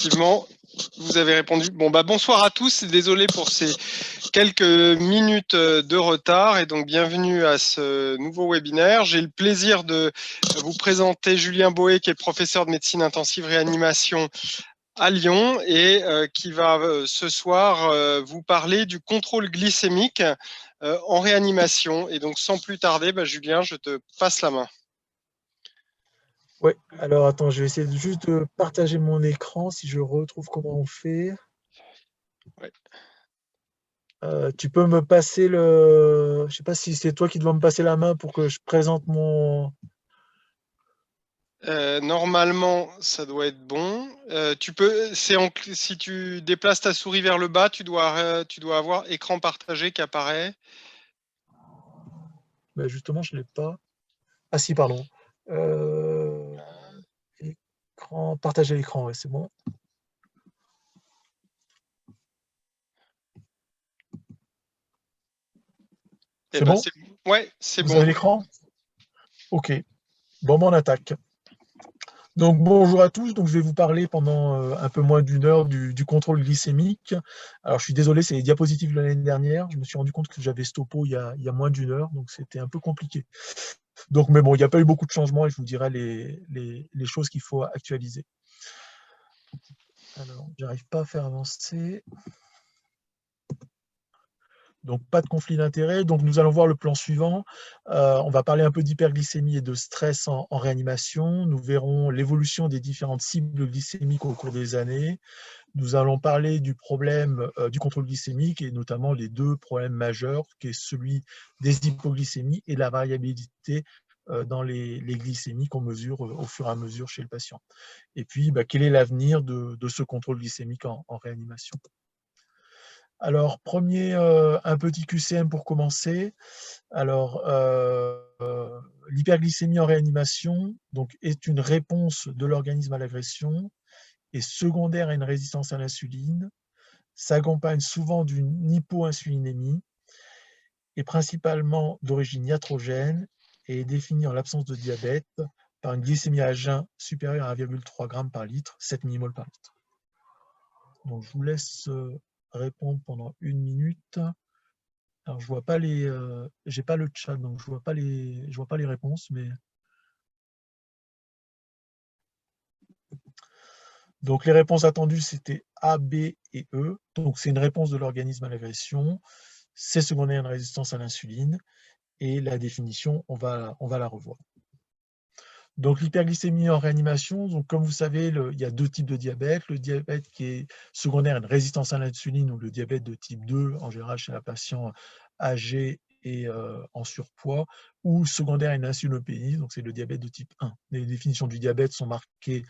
Effectivement, vous avez répondu. Bon, bonsoir à tous et désolé pour ces quelques minutes de retard et donc bienvenue à ce nouveau webinaire. J'ai le plaisir de vous présenter Julien Boé, qui est professeur de médecine intensive réanimation à Lyon et qui va ce soir vous parler du contrôle glycémique en réanimation. Et donc sans plus tarder, Julien, je te passe la main. Ouais, alors attends, je vais essayer juste de partager mon écran si je retrouve comment on fait. Ouais. Tu peux me passer le... Je sais pas si c'est toi qui dois me passer la main pour que je présente mon... Normalement, ça doit être bon. Tu peux, si tu déplaces ta souris vers le bas, tu dois avoir écran partagé qui apparaît. Ben justement, je l'ai pas. Ah si, pardon. Écran, partager l'écran, ouais, c'est bon. C'est bon? Ouais, c'est Vous bon. avez l'écran? Ok. Bon, on attaque. Donc bonjour à tous, donc je vais vous parler pendant un peu moins d'une heure du contrôle glycémique. Alors je suis désolé, c'est les diapositives de l'année dernière. Je me suis rendu compte que j'avais ce topo il y a moins d'une heure, donc c'était un peu compliqué. Donc mais bon, il n'y a pas eu beaucoup de changements et je vous dirai les choses qu'il faut actualiser. Alors, j'arrive pas à faire avancer. Donc, pas de conflit d'intérêts. Donc, nous allons voir le plan suivant. On va parler un peu d'hyperglycémie et de stress en réanimation. Nous verrons l'évolution des différentes cibles glycémiques au cours des années. Nous allons parler du problème du contrôle glycémique et notamment les deux problèmes majeurs, qui est celui des hypoglycémies et la variabilité dans les glycémies qu'on mesure au fur et à mesure chez le patient. Et puis, quel est l'avenir de ce contrôle glycémique en réanimation? Alors, un petit QCM pour commencer. Alors, l'hyperglycémie en réanimation donc, est une réponse de l'organisme à l'agression, est secondaire à une résistance à l'insuline, s'accompagne souvent d'une hypoinsulinémie, est principalement d'origine iatrogène et est définie en l'absence de diabète par une glycémie à jeun supérieure à 1,3 g par litre, 7 mmol par litre. Donc, je vous laisse répondre pendant 1 minute. Alors, je vois pas j'ai pas le chat, donc je vois pas les réponses, mais donc les réponses attendues c'était A, B et E. Donc c'est une réponse de l'organisme à l'agression, c'est secondaire à une résistance à l'insuline et la définition on va la revoir. Donc l'hyperglycémie en réanimation, donc comme vous savez, il y a deux types de diabète, le diabète qui est secondaire à une résistance à l'insuline ou le diabète de type 2, en général chez la patient âgée et en surpoids, ou secondaire à une insulinopénie, donc c'est le diabète de type 1. Les définitions du diabète sont marquées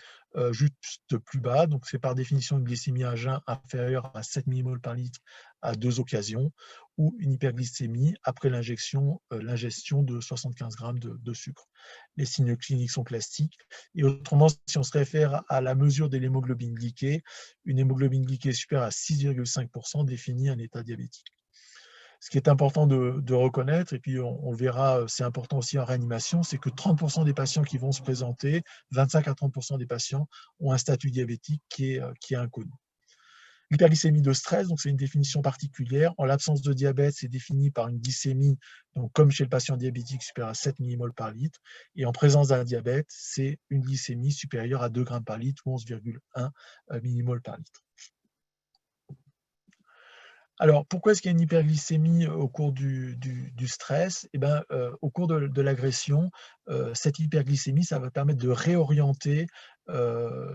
juste plus bas, donc c'est par définition une glycémie à jeun inférieure à 7 mmol par litre à 2 occasions, ou une hyperglycémie après l'ingestion de 75 g de sucre. Les signes cliniques sont classiques. Et autrement, si on se réfère à la mesure de l'hémoglobine glyquée, une hémoglobine glyquée supérieure à 6,5% définit un état diabétique. Ce qui est important de reconnaître, et puis on verra, c'est important aussi en réanimation, c'est que 30% des patients qui vont se présenter, 25 à 30% des patients ont un statut diabétique qui est inconnu. L'hyperglycémie de stress, donc c'est une définition particulière. En l'absence de diabète, c'est défini par une glycémie, donc comme chez le patient diabétique, supérieure à 7 mmol par litre. Et en présence d'un diabète, c'est une glycémie supérieure à 2 g par litre ou 11,1 mmol par litre. Alors, pourquoi est-ce qu'il y a une hyperglycémie au cours du stress? Au cours de l'agression, cette hyperglycémie, ça va permettre de réorienter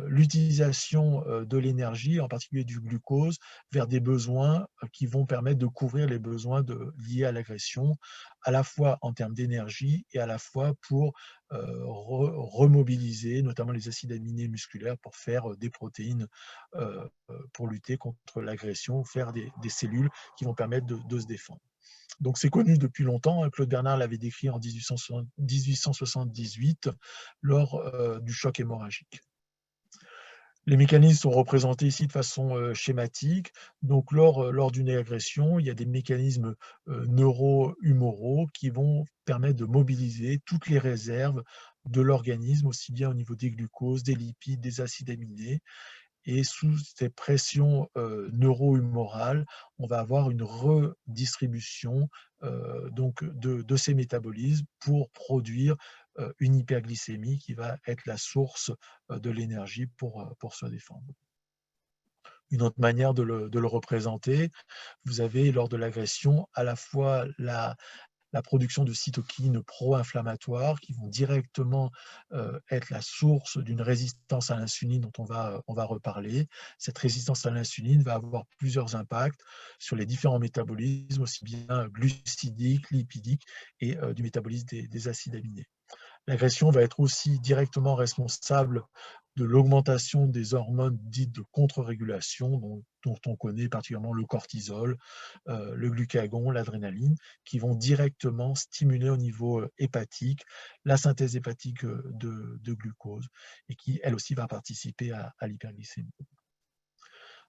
l'utilisation de l'énergie, en particulier du glucose, vers des besoins qui vont permettre de couvrir les besoins liés à l'agression, à la fois en termes d'énergie et à la fois pour remobiliser, notamment les acides aminés musculaires, pour faire des protéines pour lutter contre l'agression, faire des cellules qui vont permettre de se défendre. Donc c'est connu depuis longtemps, Claude Bernard l'avait décrit en 1878 lors du choc hémorragique. Les mécanismes sont représentés ici de façon schématique. Donc lors d'une agression, il y a des mécanismes neuro-humoraux qui vont permettre de mobiliser toutes les réserves de l'organisme, aussi bien au niveau des glucoses, des lipides, des acides aminés, et sous ces pressions neuro-humorales, on va avoir une redistribution donc de ces métabolismes pour produire une hyperglycémie qui va être la source de l'énergie pour se défendre. Une autre manière de le représenter, vous avez lors de l'agression à la fois la production de cytokines pro-inflammatoires qui vont directement être la source d'une résistance à l'insuline dont on va reparler. Cette résistance à l'insuline va avoir plusieurs impacts sur les différents métabolismes, aussi bien glucidiques, lipidiques et du métabolisme des acides aminés. L'agression va être aussi directement responsable de l'augmentation des hormones dites de contre-régulation, dont on connaît particulièrement le cortisol, le glucagon, l'adrénaline, qui vont directement stimuler au niveau hépatique la synthèse hépatique de glucose et qui, elle aussi, va participer à l'hyperglycémie.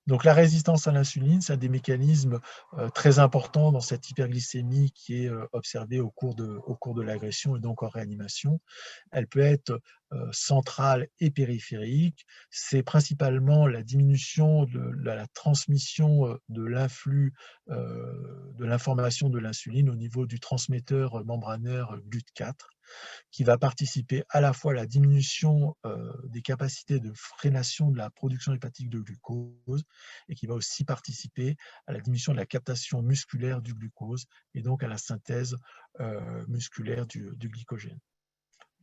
Donc la résistance à l'insuline, c'est un des mécanismes très importants dans cette hyperglycémie qui est observée au cours de l'agression et donc en réanimation. Elle peut être centrale et périphérique. C'est principalement la diminution de la transmission de l'influx de l'information de l'insuline au niveau du transmetteur membranaire GLUT4 qui va participer à la fois à la diminution des capacités de freination de la production hépatique de glucose et qui va aussi participer à la diminution de la captation musculaire du glucose et donc à la synthèse musculaire du glycogène.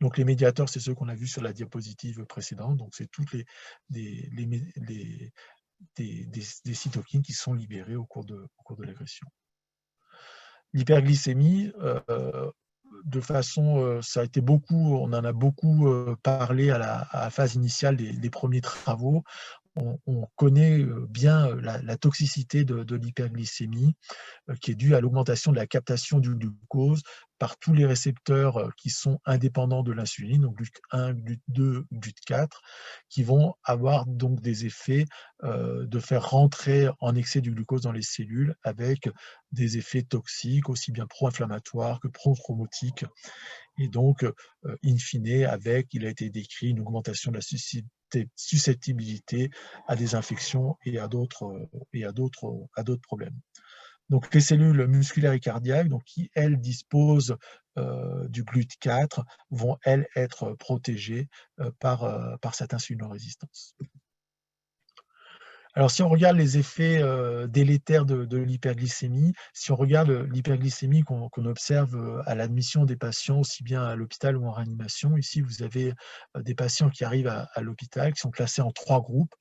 Donc les médiateurs, c'est ceux qu'on a vus sur la diapositive précédente, donc c'est toutes des cytokines qui sont libérées au cours de l'agression. L'hyperglycémie, de façon, ça a été beaucoup, on en a beaucoup parlé à la phase initiale des premiers travaux. On connaît bien la toxicité de l'hyperglycémie qui est due à l'augmentation de la captation du glucose par tous les récepteurs qui sont indépendants de l'insuline, donc GLUT1, GLUT2, GLUT4, qui vont avoir donc des effets de faire rentrer en excès du glucose dans les cellules avec des effets toxiques, aussi bien pro-inflammatoires que pro-thrombotiques. Et donc, in fine, il a été décrit une augmentation de la susceptibilité à des infections et à d'autres problèmes. Donc, les cellules musculaires et cardiaques, donc, qui, elles, disposent du GLUT4, vont, elles, être protégées par cette insulinorésistance. Alors, si on regarde les effets délétères de l'hyperglycémie, si on regarde l'hyperglycémie qu'on observe à l'admission des patients, aussi bien à l'hôpital ou en réanimation, ici, vous avez des patients qui arrivent à l'hôpital, qui sont classés en 3 groupes.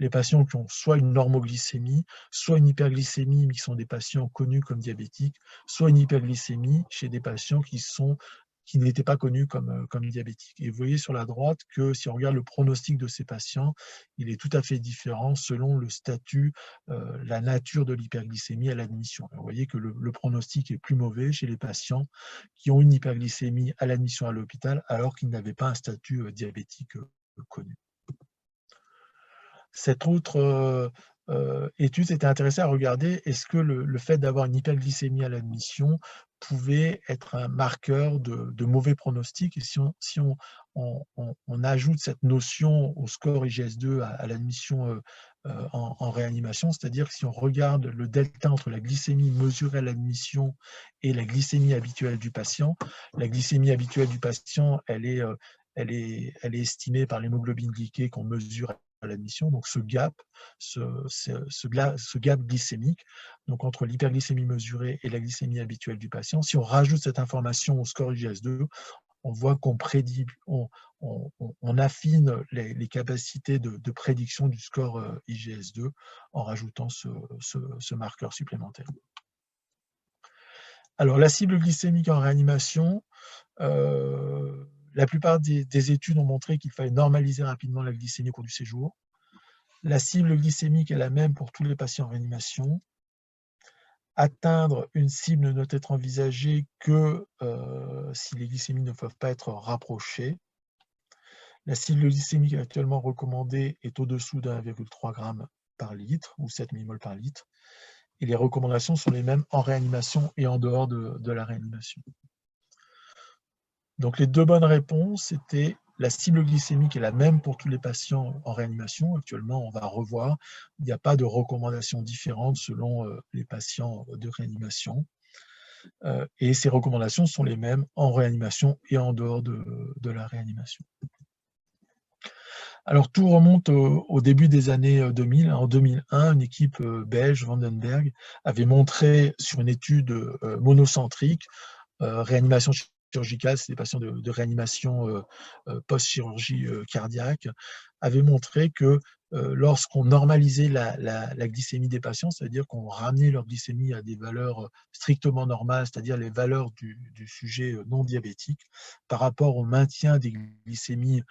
Les patients qui ont soit une normoglycémie, soit une hyperglycémie, mais qui sont des patients connus comme diabétiques, soit une hyperglycémie chez des patients qui n'étaient pas connus comme diabétiques. Et vous voyez sur la droite que si on regarde le pronostic de ces patients, il est tout à fait différent selon le statut, la nature de l'hyperglycémie à l'admission. Vous voyez que le pronostic est plus mauvais chez les patients qui ont une hyperglycémie à l'admission à l'hôpital alors qu'ils n'avaient pas un statut diabétique connu. Cette autre étude s'était intéressée à regarder est-ce que le fait d'avoir une hyperglycémie à l'admission pouvait être un marqueur de mauvais pronostic. Et si on ajoute cette notion au score IGS-2 à l'admission en réanimation, c'est-à-dire que si on regarde le delta entre la glycémie mesurée à l'admission et la glycémie habituelle du patient, la glycémie habituelle du patient, elle est estimée par l'hémoglobine glyquée qu'on mesure à l'admission, donc ce gap glycémique, donc entre l'hyperglycémie mesurée et la glycémie habituelle du patient, si on rajoute cette information au score IGS-2, on voit qu'on affine les capacités de prédiction du score IGS-2 en rajoutant ce marqueur supplémentaire. Alors, la cible glycémique en réanimation, la plupart des études ont montré qu'il fallait normaliser rapidement la glycémie au cours du séjour. La cible glycémique est la même pour tous les patients en réanimation. Atteindre une cible ne doit être envisagée que si les glycémies ne peuvent pas être rapprochées. La cible glycémique actuellement recommandée est au-dessous de 1,3 g par litre ou 7 mmol par litre. Et les recommandations sont les mêmes en réanimation et en dehors de la réanimation. Donc les 2 bonnes réponses étaient la cible glycémique est la même pour tous les patients en réanimation. Actuellement, on va revoir. Il n'y a pas de recommandations différentes selon les patients de réanimation. Et ces recommandations sont les mêmes en réanimation et en dehors de la réanimation. Alors, tout remonte au début des années 2000. En 2001, une équipe belge, Vandenberg, avait montré sur une étude monocentrique, réanimation chirurgicale, c'est des patients de réanimation post-chirurgie cardiaque, avait montré que lorsqu'on normalisait la glycémie des patients, c'est-à-dire qu'on ramenait leur glycémie à des valeurs strictement normales, c'est-à-dire les valeurs du sujet non diabétique, par rapport au maintien des glycémies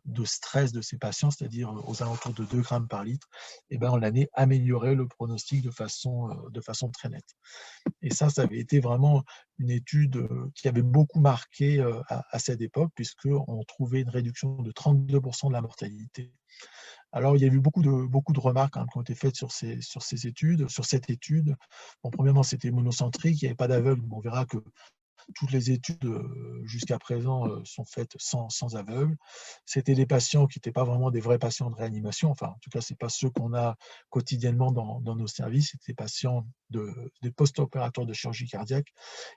de stress de ces patients, c'est-à-dire aux alentours de 2 grammes par litre, et ben on allait améliorer le pronostic de façon très nette. Et ça avait été vraiment une étude qui avait beaucoup marqué à cette époque, puisqu'on trouvait une réduction de 32% de la mortalité. Alors, il y a eu beaucoup de remarques qui ont été faites sur cette étude. Bon, premièrement, c'était monocentrique, il n'y avait pas d'aveugle. On verra que toutes les études jusqu'à présent sont faites sans aveugle. C'était des patients qui n'étaient pas vraiment des vrais patients de réanimation. Enfin, en tout cas, ce n'est pas ceux qu'on a quotidiennement dans nos services. C'était des patients des post-opératoires de chirurgie cardiaque.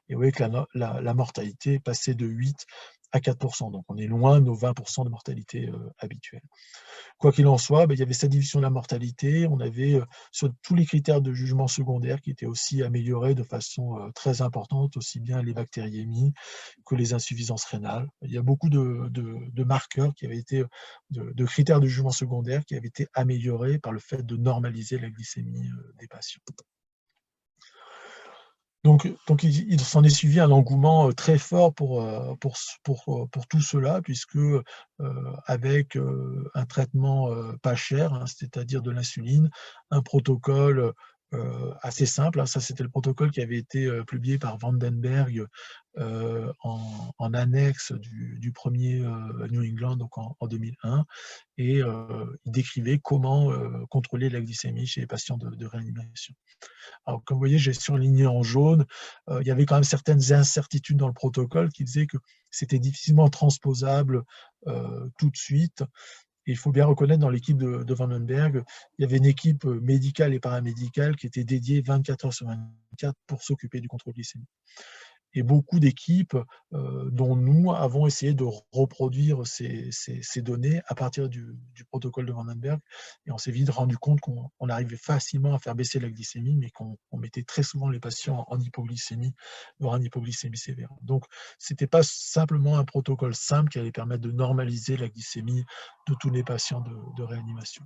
Et vous voyez que la mortalité passait de 8 à 4%. Donc, on est loin de nos 20% de mortalité habituelle. Quoi qu'il en soit, il y avait cette division de la mortalité. On avait sur tous les critères de jugement secondaire qui étaient aussi améliorés de façon très importante, aussi bien les bactériémies que les insuffisances rénales. Il y a beaucoup de marqueurs qui avaient été, de critères de jugement secondaire qui avaient été améliorés par le fait de normaliser la glycémie des patients. Donc il s'en est suivi un engouement très fort pour tout cela, puisque avec un traitement pas cher, c'est-à-dire de l'insuline, un protocole assez simple. Ça, c'était le protocole qui avait été publié par Vandenberg en annexe du premier New England, donc en 2001, et il décrivait comment contrôler la glycémie chez les patients de réanimation. Alors, comme vous voyez, j'ai surligné en jaune, il y avait quand même certaines incertitudes dans le protocole qui disaient que c'était difficilement transposable tout de suite. Et il faut bien reconnaître, dans l'équipe de Vandenberg, il y avait une équipe médicale et paramédicale qui était dédiée 24 heures sur 24 pour s'occuper du contrôle glycémique. Et beaucoup d'équipes, dont nous, avons essayé de reproduire ces données à partir du protocole de Vandenberg. Et on s'est vite rendu compte qu'on arrivait facilement à faire baisser la glycémie, mais qu'on mettait très souvent les patients en hypoglycémie, voire en hypoglycémie sévère. Donc, ce n'était pas simplement un protocole simple qui allait permettre de normaliser la glycémie de tous les patients de réanimation.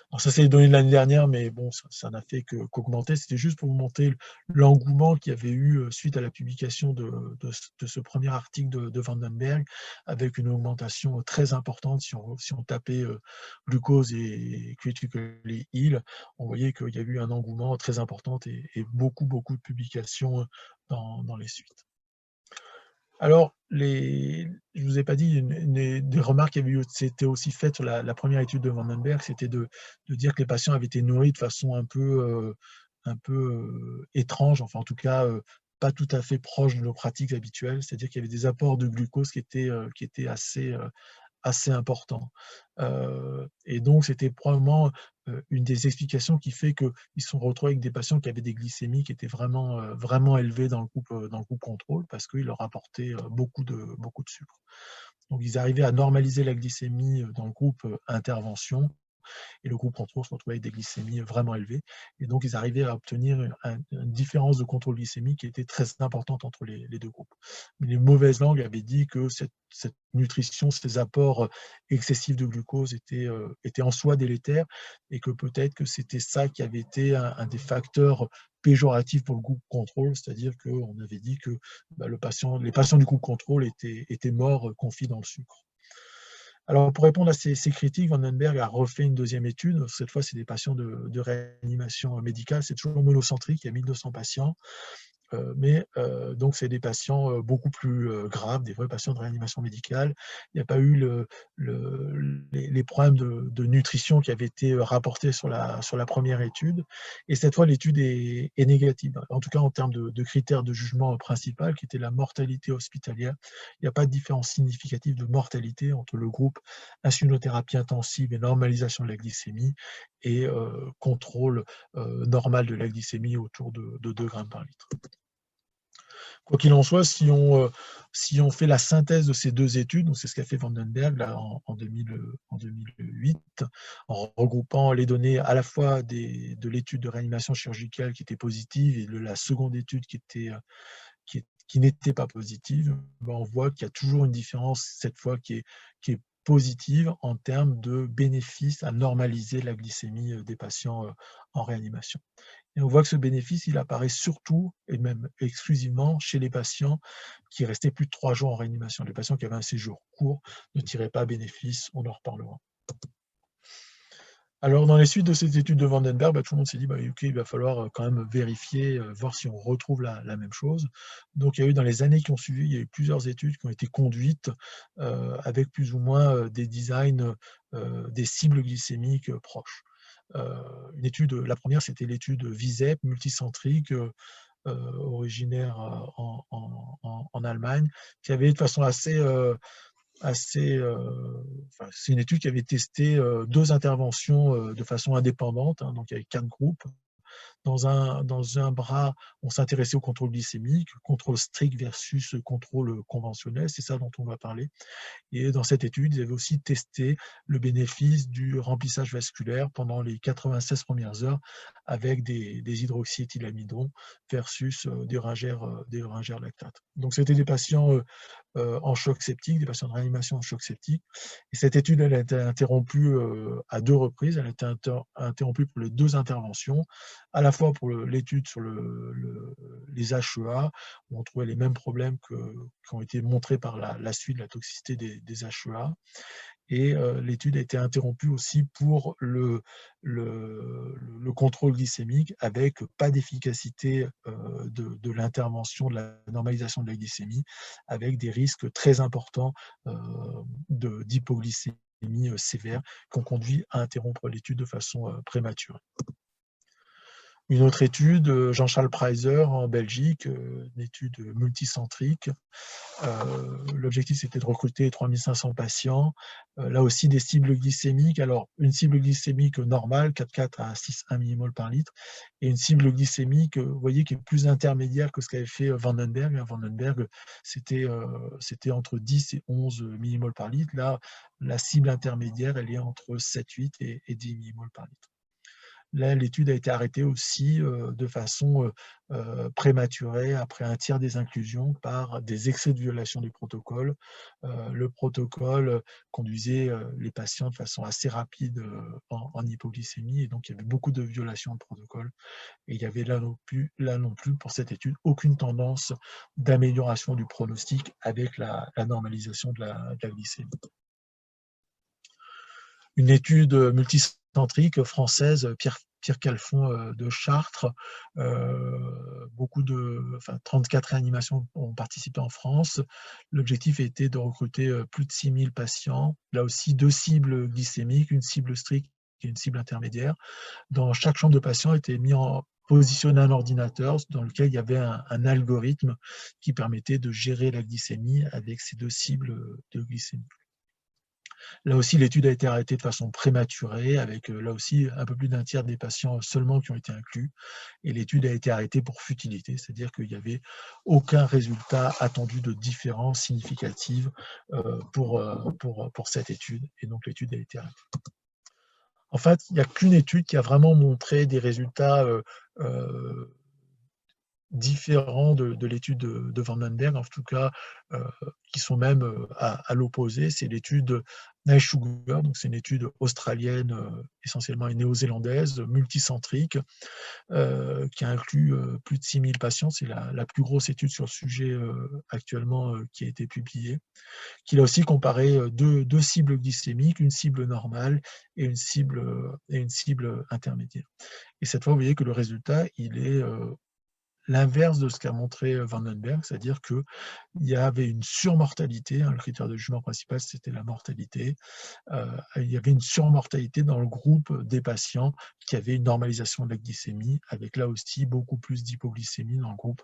Alors ça, c'est les données de l'année dernière, mais bon, ça n'a fait qu'augmenter. C'était juste pour vous montrer l'engouement qu'il y avait eu suite à la publication de ce premier article de Vandenberg, avec une augmentation très importante. Si on tapait glucose et critically ill, on voyait qu'il y a eu un engouement très important et beaucoup de publications dans les suites. Alors, je ne vous ai pas dit, des remarques qui avaient été aussi faites sur la première étude de Vandenberg, c'était de dire que les patients avaient été nourris de façon un peu étrange, enfin en tout cas pas tout à fait proche de nos pratiques habituelles, c'est-à-dire qu'il y avait des apports de glucose qui étaient assez important. Et donc, c'était probablement une des explications qui fait qu'ils se sont retrouvés avec des patients qui avaient des glycémies qui étaient vraiment élevées dans le groupe contrôle, parce qu'ils leur apportaient beaucoup de sucre. Donc, ils arrivaient à normaliser la glycémie dans le groupe intervention, et le groupe contrôle se retrouvait avec des glycémies vraiment élevées. Et donc, ils arrivaient à obtenir une différence de contrôle glycémique qui était très importante entre les deux groupes. Mais les mauvaises langues avaient dit que cette nutrition, ces apports excessifs de glucose étaient en soi délétères, et que peut-être que c'était ça qui avait été un des facteurs péjoratifs pour le groupe contrôle, c'est-à-dire qu'on avait dit que les patients du groupe contrôle étaient morts confits dans le sucre. Alors, pour répondre à ces critiques, Vandenberg a refait une deuxième étude. Cette fois, c'est des patients de réanimation médicale. C'est toujours monocentrique, il y a 1200 patients. Donc, c'est des patients beaucoup plus graves, des vrais patients de réanimation médicale. Il n'y a pas eu les problèmes de nutrition qui avaient été rapportés sur la première étude. Et cette fois, l'étude est négative. En tout cas, en termes de critères de jugement principal, qui était la mortalité hospitalière, il n'y a pas de différence significative de mortalité entre le groupe insulinothérapie intensive et normalisation de la glycémie et contrôle normal de la glycémie autour de 2 grammes par litre. Quoi qu'il en soit, si on fait la synthèse de ces 2 études, c'est ce qu'a fait Vandenberg là, en 2008, en regroupant les données à la fois de l'étude de réanimation chirurgicale qui était positive et de la seconde étude qui n'était pas positive, on voit qu'il y a toujours une différence, cette fois, qui est positive en termes de bénéfice à normaliser la glycémie des patients en réanimation. Et on voit que ce bénéfice, il apparaît surtout, et même exclusivement, chez les patients qui restaient plus de 3 jours en réanimation. Les patients qui avaient un séjour court ne tiraient pas bénéfice, on en reparlera. Alors, dans les suites de ces études de Vandenberg, tout le monde s'est dit, OK, il va falloir quand même vérifier, voir si on retrouve la même chose. Donc, il y a eu, dans les années qui ont suivi, il y a eu plusieurs études qui ont été conduites avec plus ou moins des designs, des cibles glycémiques proches. La première, c'était l'étude VISEP multicentrique, originaire en Allemagne, qui avait de façon c'est une étude qui avait testé 2 interventions de façon indépendante, donc avec 4 groupes. Dans un bras, on s'intéressait au contrôle glycémique, contrôle strict versus contrôle conventionnel, c'est ça dont on va parler. Et dans cette étude, ils avaient aussi testé le bénéfice du remplissage vasculaire pendant les 96 premières heures avec des hydroxyéthylamidons versus des ringères lactates. Donc, c'était des patients en choc septique, des patients de réanimation en choc septique. Et cette étude, elle a été interrompue à 2 reprises. Elle a été interrompue pour les 2 interventions, à la fois pour l'étude sur les HEA, où on trouvait les mêmes problèmes qui ont été montrés par la suite de la toxicité des HEA. Et l'étude a été interrompue aussi pour le contrôle glycémique, avec pas d'efficacité de l'intervention de la normalisation de la glycémie, avec des risques très importants d'hypoglycémie sévère qui ont conduit à interrompre l'étude de façon prématurée. Une autre étude, Jean-Charles Preiser en Belgique, une étude multicentrique. L'objectif, c'était de recruter 3500 patients. Là aussi, des cibles glycémiques. Alors, une cible glycémique normale, 4,4 à 6,1 millimoles par litre, et une cible glycémique, vous voyez, qui est plus intermédiaire que ce qu'avait fait Vandenberg. Vandenberg, c'était entre 10 et 11 millimoles par litre. Là, la cible intermédiaire, elle est entre 7, 8 et 10 millimoles par litre. Là, l'étude a été arrêtée aussi de façon prématurée, après un tiers des inclusions, par des excès de violation du protocole. Le protocole conduisait les patients de façon assez rapide en hypoglycémie, et donc il y avait beaucoup de violations de protocole. Et il y avait là non plus, pour cette étude, aucune tendance d'amélioration du pronostic avec la normalisation de la glycémie. Une étude multicentrique française, Pierre Calfon de Chartres, 34 réanimations ont participé en France. L'objectif était de recruter plus de 6000 patients. Là aussi, 2 cibles glycémiques, une cible stricte et une cible intermédiaire. Dans chaque chambre de patients était positionné un ordinateur dans lequel il y avait un algorithme qui permettait de gérer la glycémie avec ces 2 cibles de glycémie. Là aussi, l'étude a été arrêtée de façon prématurée, avec là aussi un peu plus d'un tiers des patients seulement qui ont été inclus. Et l'étude a été arrêtée pour futilité, c'est-à-dire qu'il n'y avait aucun résultat attendu de différence significative pour cette étude. Et donc, l'étude a été arrêtée. En fait, il n'y a qu'une étude qui a vraiment montré des résultats différents de l'étude de Vandenberg, en tout cas, qui sont même à l'opposé. C'est l'étude Naishuger, donc c'est une étude australienne, essentiellement et néo-zélandaise, multicentrique, qui a inclus plus de 6000 patients. C'est la plus grosse étude sur le sujet actuellement qui a été publiée, qui a aussi comparé deux cibles glycémiques, une cible normale et une cible intermédiaire. Et cette fois, vous voyez que le résultat, il est l'inverse de ce qu'a montré Vandenberg, c'est-à-dire qu'il y avait une surmortalité, hein, le critère de jugement principal, c'était la mortalité. Il y avait une surmortalité dans le groupe des patients qui avaient une normalisation de la glycémie, avec là aussi beaucoup plus d'hypoglycémie dans le groupe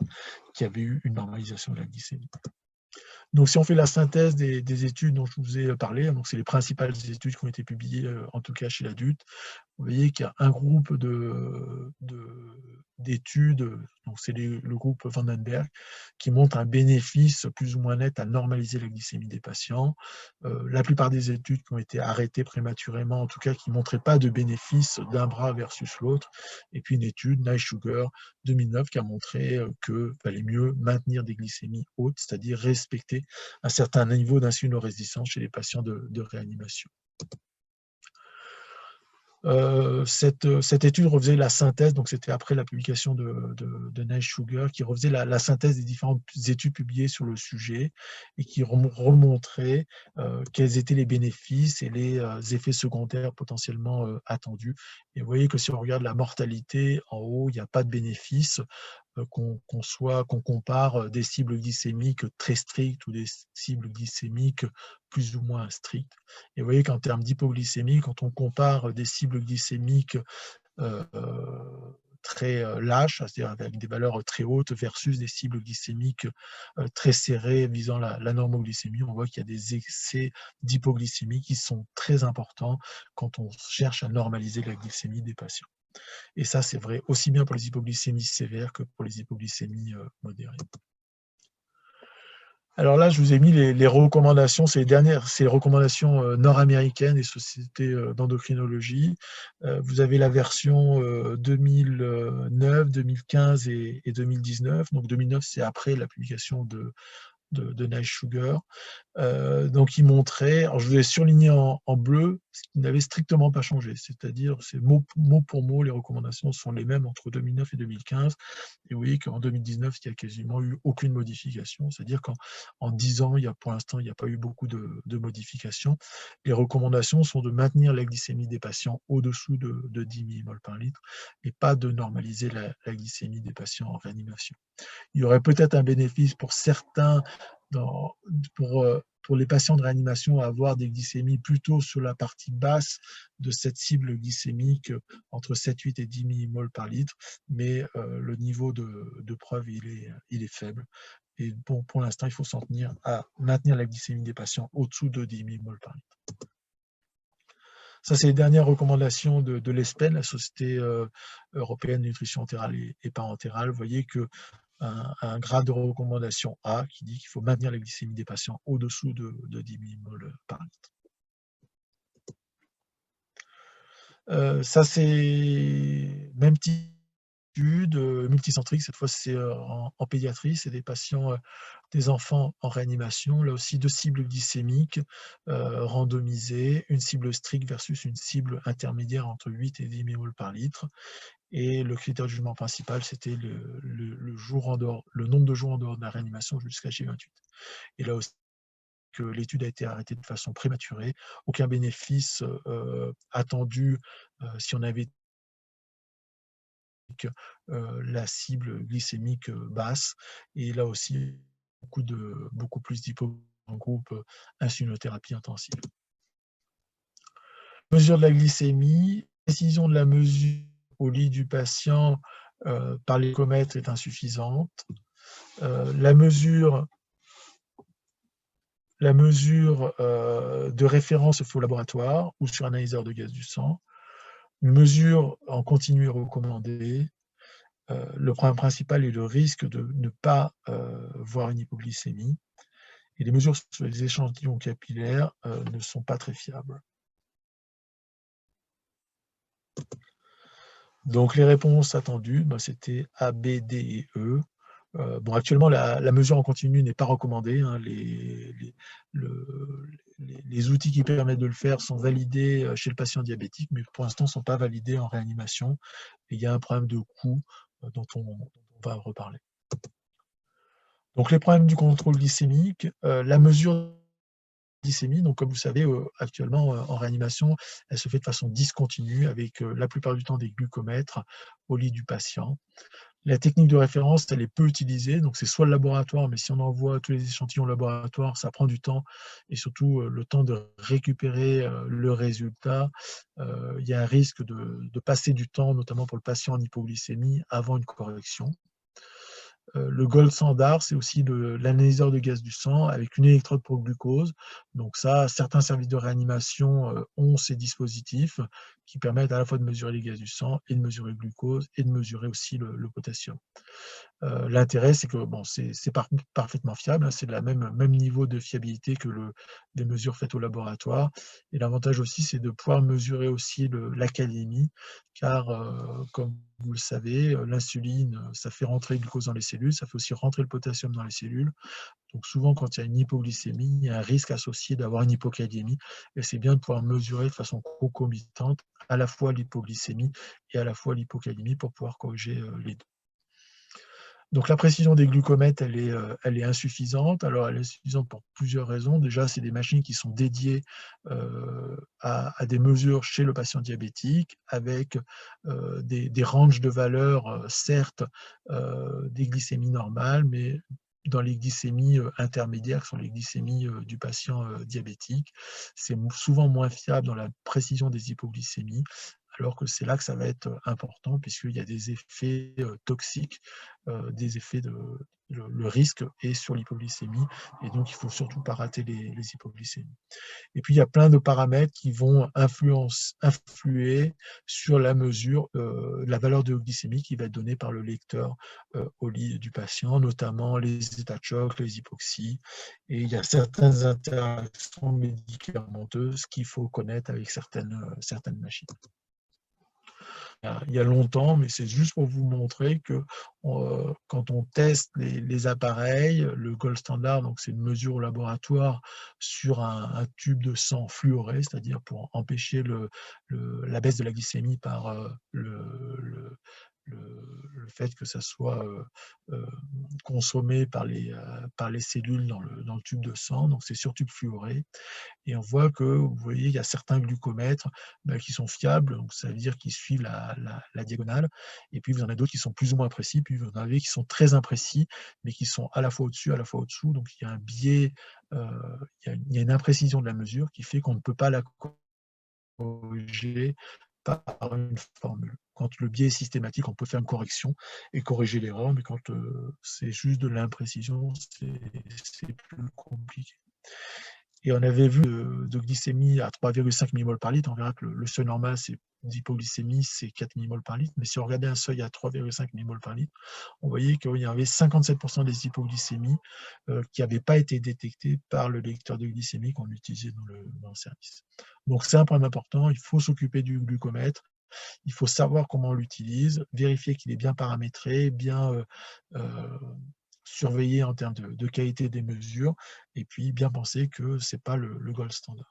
qui avait eu une normalisation de la glycémie. Donc, si on fait la synthèse des études dont je vous ai parlé, donc c'est les principales études qui ont été publiées, en tout cas chez l'adulte, vous voyez qu'il y a un groupe d'études, donc c'est le groupe Vandenberg, qui montre un bénéfice plus ou moins net à normaliser la glycémie des patients. La plupart des études qui ont été arrêtées prématurément, en tout cas qui ne montraient pas de bénéfice d'un bras versus l'autre. Et puis une étude, Nice Sugar, 2009, qui a montré qu'il fallait mieux maintenir des glycémies hautes, c'est-à-dire respecter un certain niveau d'insulinorésistance chez les patients de réanimation. Cette étude refaisait la synthèse, donc c'était après la publication de Nice Sugar, qui refaisait la synthèse des différentes études publiées sur le sujet et qui remontrait quels étaient les bénéfices et les effets secondaires potentiellement attendus. Et vous voyez que si on regarde la mortalité, en haut, il n'y a pas de bénéfice, qu'on compare des cibles glycémiques très strictes ou des cibles glycémiques plus ou moins strictes. Et vous voyez qu'en termes d'hypoglycémie, quand on compare des cibles glycémiques très lâches, c'est-à-dire avec des valeurs très hautes versus des cibles glycémiques très serrées visant la normoglycémie, on voit qu'il y a des excès d'hypoglycémie qui sont très importants quand on cherche à normaliser la glycémie des patients. Et ça, c'est vrai aussi bien pour les hypoglycémies sévères que pour les hypoglycémies modérées. Alors là, je vous ai mis les recommandations, c'est les recommandations nord-américaines des sociétés d'endocrinologie. Vous avez la version 2009, 2015 et 2019. Donc 2009, c'est après la publication de Nice Sugar. Donc il montrait, alors je vous ai surligné en bleu ce qui n'avait strictement pas changé, c'est-à-dire c'est mot pour mot, les recommandations sont les mêmes entre 2009 et 2015, et vous voyez qu'en 2019 il n'y a quasiment eu aucune modification, c'est-à-dire qu'en 10 ans, pour l'instant il n'y a pas eu beaucoup de modifications. Les recommandations sont de maintenir la glycémie des patients au-dessous de 10 mmol par litre et pas de normaliser la glycémie des patients en réanimation. Il y aurait peut-être un bénéfice pour certains, pour les patients de réanimation, à avoir des glycémies plutôt sur la partie basse de cette cible glycémique entre 7, 8 et 10 mmol par litre, mais le niveau de preuve, il est faible. Et bon, pour l'instant, il faut s'en tenir à maintenir la glycémie des patients au-dessous de 10 mmol par litre. Ça, c'est les dernières recommandations de l'ESPEN, la Société européenne de nutrition entérale et parentérale. Vous voyez que un grade de recommandation A qui dit qu'il faut maintenir la glycémie des patients au-dessous de 10 mmol par litre. Ça, c'est même type d'étude, multicentrique, cette fois c'est en pédiatrie, c'est des patients, des enfants en réanimation, là aussi 2 cibles glycémiques randomisées, une cible stricte versus une cible intermédiaire entre 8 et 10 mmol par litre. Et le critère de jugement principal, c'était le nombre de jours en dehors de la réanimation jusqu'à J28. Et là aussi, que l'étude a été arrêtée de façon prématurée, aucun bénéfice attendu si on avait la cible glycémique basse. Et là aussi, beaucoup plus d'hypoglycémie en groupe insulinothérapie intensive. Mesure de la glycémie, précision de la mesure au lit du patient par l'échomètre est insuffisante. La mesure de référence au laboratoire ou sur analyseur de gaz du sang. Une mesure en continu est recommandée. Le problème principal est le risque de ne pas voir une hypoglycémie. Et les mesures sur les échantillons capillaires ne sont pas très fiables. Donc les réponses attendues, c'était A, B, D et E. Bon, actuellement, la mesure en continu n'est pas recommandée. Hein. Les outils qui permettent de le faire sont validés chez le patient diabétique, mais pour l'instant ne sont pas validés en réanimation. Et il y a un problème de coût dont on va reparler. Donc les problèmes du contrôle glycémique, la mesure glycémie, donc comme vous savez, actuellement en réanimation, elle se fait de façon discontinue avec la plupart du temps des glucomètres au lit du patient. La technique de référence, elle est peu utilisée, donc c'est soit le laboratoire, mais si on envoie tous les échantillons au laboratoire, ça prend du temps, et surtout le temps de récupérer le résultat. Il y a un risque de passer du temps, notamment pour le patient en hypoglycémie, avant une correction. Le gold standard, c'est aussi l'analyseur de gaz du sang avec une électrode pour glucose. Donc ça, certains services de réanimation ont ces dispositifs qui permettent à la fois de mesurer les gaz du sang et de mesurer le glucose et de mesurer aussi le potassium. L'intérêt, c'est que bon, c'est parfaitement fiable, hein, c'est le même niveau de fiabilité que des mesures faites au laboratoire. Et l'avantage aussi, c'est de pouvoir mesurer aussi la kaliémie, car comme vous le savez, l'insuline, ça fait rentrer le glucose dans les cellules, ça fait aussi rentrer le potassium dans les cellules. Donc souvent, quand il y a une hypoglycémie, il y a un risque associé d'avoir une hypokaliémie. Et c'est bien de pouvoir mesurer de façon concomitante à la fois l'hypoglycémie et à la fois l'hypokaliémie pour pouvoir corriger les deux. Donc la précision des glucomètres, elle est insuffisante. Alors elle est insuffisante pour plusieurs raisons. Déjà, c'est des machines qui sont dédiées à des mesures chez le patient diabétique, avec des ranges de valeurs, certes, des glycémies normales, mais dans les glycémies intermédiaires, qui sont les glycémies du patient diabétique. C'est souvent moins fiable dans la précision des hypoglycémies, alors que c'est là que ça va être important, puisqu'il y a des effets toxiques, des effets le risque est sur l'hypoglycémie, et donc il ne faut surtout pas rater les hypoglycémies. Et puis il y a plein de paramètres qui vont influer sur la mesure, la valeur de glycémie qui va être donnée par le lecteur au lit du patient, notamment les états de choc, les hypoxies, et il y a certaines interactions médicamenteuses qu'il faut connaître avec certaines machines. Il y a longtemps, mais c'est juste pour vous montrer que quand on teste les appareils, le gold standard, donc c'est une mesure au laboratoire sur un tube de sang fluoré, c'est-à-dire pour empêcher la baisse de la glycémie par le fait que ça soit consommé par les cellules dans le tube de sang, donc c'est sur tube fluoré. Et on voit que, vous voyez, il y a certains glucomètres qui sont fiables, donc ça veut dire qu'ils suivent la diagonale, et puis vous en avez d'autres qui sont plus ou moins précis, puis vous en avez qui sont très imprécis, mais qui sont à la fois au-dessus, à la fois au-dessous, donc il y a un biais, il y a une imprécision de la mesure qui fait qu'on ne peut pas la corriger par une formule. Quand le biais est systématique, on peut faire une correction et corriger l'erreur, mais quand c'est juste de l'imprécision, c'est plus compliqué. Et on avait vu de glycémie à 3,5 mmol par litre. On verra que le seuil normal d'hypoglycémie, c'est 4 mmol par litre. Mais si on regardait un seuil à 3,5 mmol par litre, on voyait qu'il y avait 57% des hypoglycémies qui n'avaient pas été détectées par le lecteur de glycémie qu'on utilisait dans le service. Donc c'est un point important, il faut s'occuper du glucomètre, il faut savoir comment on l'utilise, vérifier qu'il est bien paramétré, bien surveiller en termes de qualité des mesures, et puis bien penser que ce n'est pas le gold standard.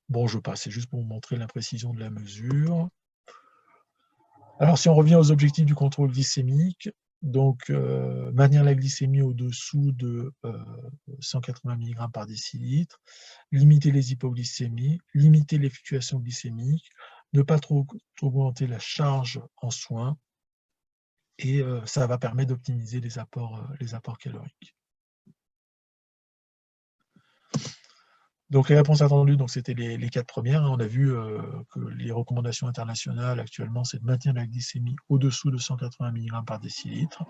Bon, je passe, c'est juste pour vous montrer l'imprécision de la mesure. Alors, si on revient aux objectifs du contrôle glycémique, donc maintenir la glycémie au-dessous de 180 mg par décilitre, limiter les hypoglycémies, limiter les fluctuations glycémiques, ne pas trop augmenter la charge en soins, et ça va permettre d'optimiser les apports caloriques. Donc les réponses attendues, c'était les 4 premières. On a vu que les recommandations internationales actuellement, c'est de maintenir la glycémie au-dessous de 180 mg par décilitre.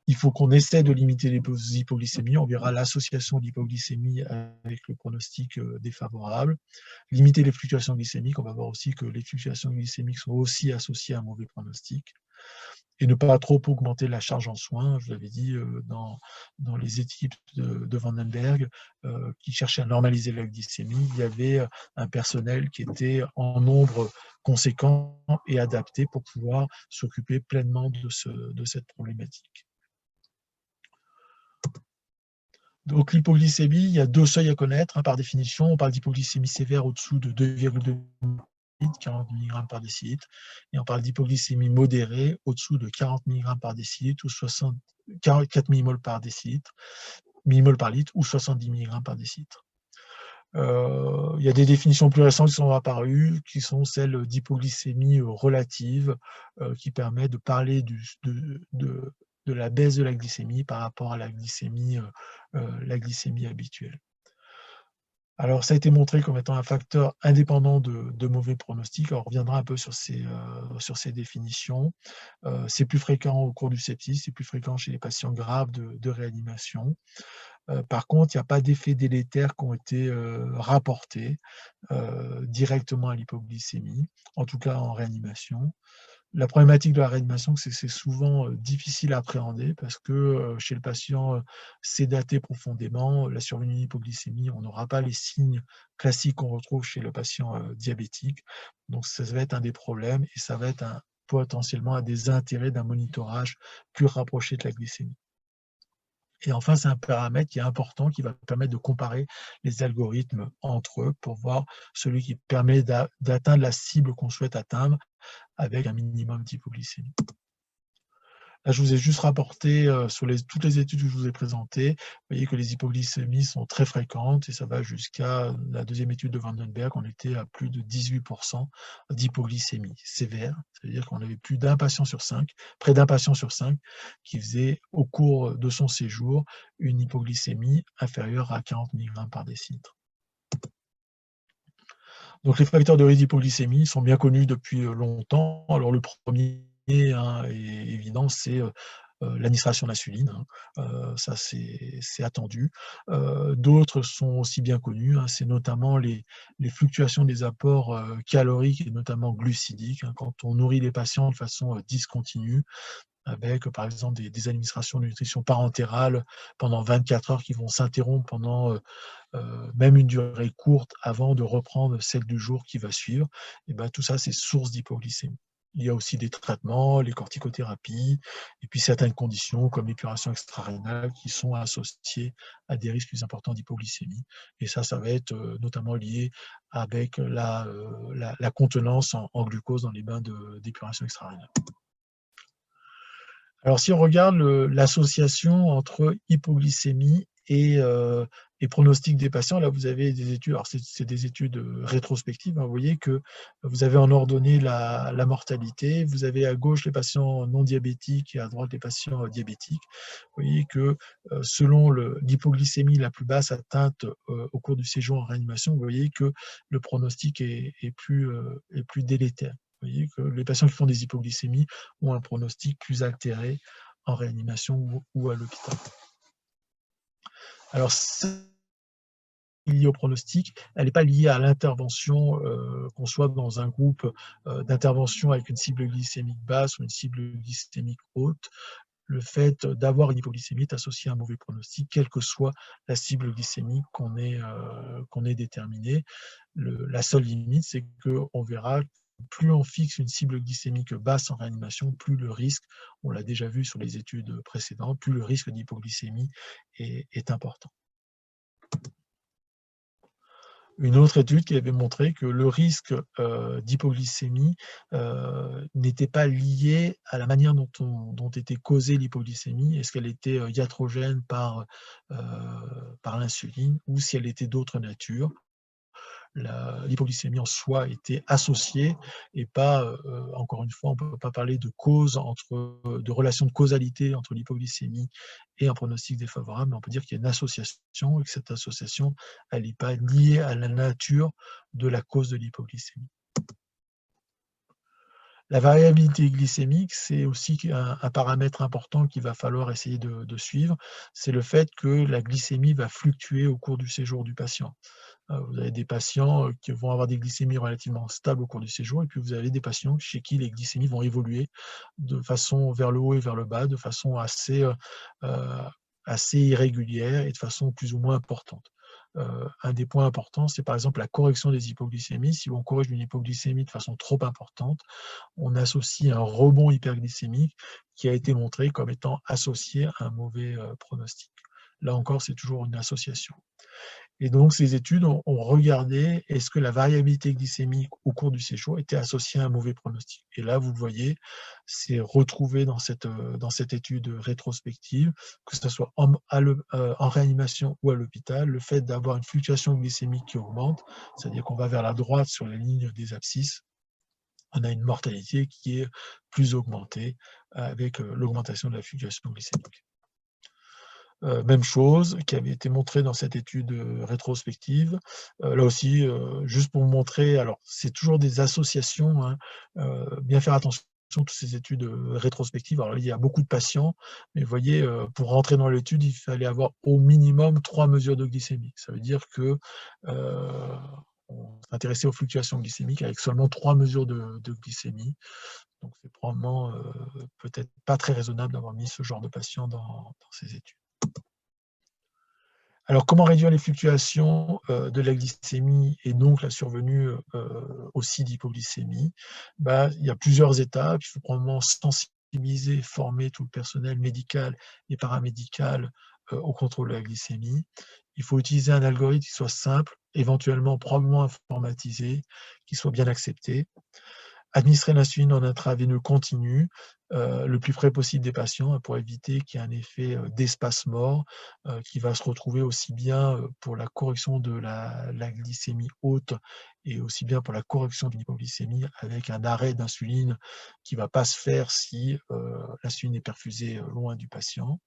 Il faut qu'on essaie de limiter les hypoglycémies. On verra l'association d'hypoglycémie avec le pronostic défavorable. Limiter les fluctuations glycémiques. On va voir aussi que les fluctuations glycémiques sont aussi associées à un mauvais pronostic. Et ne pas trop augmenter la charge en soins. Je vous l'avais dit, dans les équipes de Vandenberg qui cherchaient à normaliser la glycémie, il y avait un personnel qui était en nombre conséquent et adapté pour pouvoir s'occuper pleinement de cette problématique. Donc l'hypoglycémie, il y a 2 seuils à connaître, par définition. On parle d'hypoglycémie sévère au-dessous de 2,2 40 mg par décilitre, et on parle d'hypoglycémie modérée au-dessous de 40 mg par décilitre ou 4 mmol par décilitre. millimoles par litre ou 70 mg par décilitre. Il y a des définitions plus récentes qui sont apparues, qui sont celles d'hypoglycémie relative, qui permettent de parler de la baisse de la glycémie par rapport à la glycémie habituelle. Alors, ça a été montré comme étant un facteur indépendant de mauvais pronostics. Alors, on reviendra un peu sur ces définitions. C'est plus fréquent au cours du sepsis, c'est plus fréquent chez les patients graves de réanimation. Par contre, il n'y a pas d'effets délétères qui ont été rapportés directement à l'hypoglycémie, en tout cas en réanimation. La problématique de la réanimation, c'est que c'est souvent difficile à appréhender parce que chez le patient sédaté profondément, la survenue d'une hypoglycémie, on n'aura pas les signes classiques qu'on retrouve chez le patient diabétique. Donc ça va être un des problèmes et ça va être potentiellement un des intérêts d'un monitorage plus rapproché de la glycémie. Et enfin, c'est un paramètre qui est important, qui va permettre de comparer les algorithmes entre eux pour voir celui qui permet d'atteindre la cible qu'on souhaite atteindre avec un minimum d'hypoglycémie. Là, je vous ai juste rapporté sur toutes les études que je vous ai présentées. Vous voyez que les hypoglycémies sont très fréquentes et ça va jusqu'à la deuxième étude de Vandenberg. On était à plus de 18% d'hypoglycémie sévère. C'est-à-dire qu'on avait plus d'un patient sur 5, près d'un patient sur 5, qui faisait au cours de son séjour une hypoglycémie inférieure à 40 mg par décilitre. Donc les facteurs de risque d'hypoglycémie sont bien connus depuis longtemps. Alors le premier est évident, c'est l'administration d'insuline. Ça, c'est attendu. D'autres sont aussi bien connus. C'est notamment les fluctuations des apports caloriques et notamment glucidiques. Quand on nourrit les patients de façon discontinue, avec par exemple des administrations de nutrition parentérale pendant 24 heures qui vont s'interrompre pendant même une durée courte avant de reprendre celle du jour qui va suivre, et ben, tout ça, c'est source d'hypoglycémie. Il y a aussi des traitements, les corticothérapies, et puis certaines conditions comme l'épuration extra-rénale qui sont associées à des risques plus importants d'hypoglycémie. Et ça va être notamment lié avec la contenance en glucose dans les bains d'épuration extra-rénale. Alors, si on regarde l'association entre hypoglycémie et pronostic des patients, là, vous avez des études, alors c'est des études rétrospectives, vous voyez que vous avez en ordonnée la mortalité, vous avez à gauche les patients non diabétiques et à droite les patients diabétiques. Vous voyez que selon l'hypoglycémie la plus basse atteinte au cours du séjour en réanimation, vous voyez que le pronostic est plus délétère. Vous voyez que les patients qui font des hypoglycémies ont un pronostic plus altéré en réanimation ou à l'hôpital. Alors, liée au pronostic, elle n'est pas liée à l'intervention, qu'on soit dans un groupe d'intervention avec une cible glycémique basse ou une cible glycémique haute. Le fait d'avoir une hypoglycémie est associé à un mauvais pronostic, quelle que soit la cible glycémique qu'on ait déterminée. La seule limite, c'est qu'on verra plus on fixe une cible glycémique basse en réanimation, plus le risque, on l'a déjà vu sur les études précédentes, plus le risque d'hypoglycémie est important. Une autre étude qui avait montré que le risque d'hypoglycémie n'était pas lié à la manière dont était causée l'hypoglycémie, est-ce qu'elle était iatrogène par l'insuline ou si elle était d'autre nature. L'hypoglycémie en soi était associée et pas, encore une fois, on ne peut pas parler de cause de relation de causalité entre l'hypoglycémie et un pronostic défavorable, mais on peut dire qu'il y a une association et que cette association, elle n'est pas liée à la nature de la cause de l'hypoglycémie. La variabilité glycémique, c'est aussi un paramètre important qu'il va falloir essayer de suivre. C'est le fait que la glycémie va fluctuer au cours du séjour du patient. Vous avez des patients qui vont avoir des glycémies relativement stables au cours du séjour, et puis vous avez des patients chez qui les glycémies vont évoluer de façon vers le haut et vers le bas, de façon assez irrégulière et de façon plus ou moins importante. Un des points importants, c'est par exemple la correction des hypoglycémies. Si on corrige une hypoglycémie de façon trop importante, on associe un rebond hyperglycémique qui a été montré comme étant associé à un mauvais pronostic. Là encore, c'est toujours une association. Et donc, ces études ont regardé est-ce que la variabilité glycémique au cours du séjour était associée à un mauvais pronostic. Et là, vous le voyez, c'est retrouvé dans cette étude rétrospective, que ce soit en réanimation ou à l'hôpital, le fait d'avoir une fluctuation glycémique qui augmente, c'est-à-dire qu'on va vers la droite sur la ligne des abscisses, on a une mortalité qui est plus augmentée avec l'augmentation de la fluctuation glycémique. Même chose qui avait été montrée dans cette étude rétrospective. Là aussi, juste pour vous montrer, alors c'est toujours des associations, hein, bien faire attention à toutes ces études rétrospectives. Alors il y a beaucoup de patients, mais vous voyez, pour rentrer dans l'étude, il fallait avoir au minimum 3 mesures de glycémie. Ça veut dire que on s'intéressait aux fluctuations glycémiques avec seulement 3 mesures de glycémie. Donc c'est probablement peut-être pas très raisonnable d'avoir mis ce genre de patients dans ces études. Alors, comment réduire les fluctuations de la glycémie et donc la survenue aussi d'hypoglycémie? Il y a plusieurs étapes. Il faut probablement sensibiliser, former tout le personnel médical et paramédical au contrôle de la glycémie. Il faut utiliser un algorithme qui soit simple, éventuellement probablement informatisé, qui soit bien accepté. Administrer l'insuline en intraveineux continu, le plus près possible des patients pour éviter qu'il y ait un effet d'espace mort qui va se retrouver aussi bien pour la correction de la glycémie haute et aussi bien pour la correction de l'hypoglycémie avec un arrêt d'insuline qui ne va pas se faire si l'insuline est perfusée loin du patient.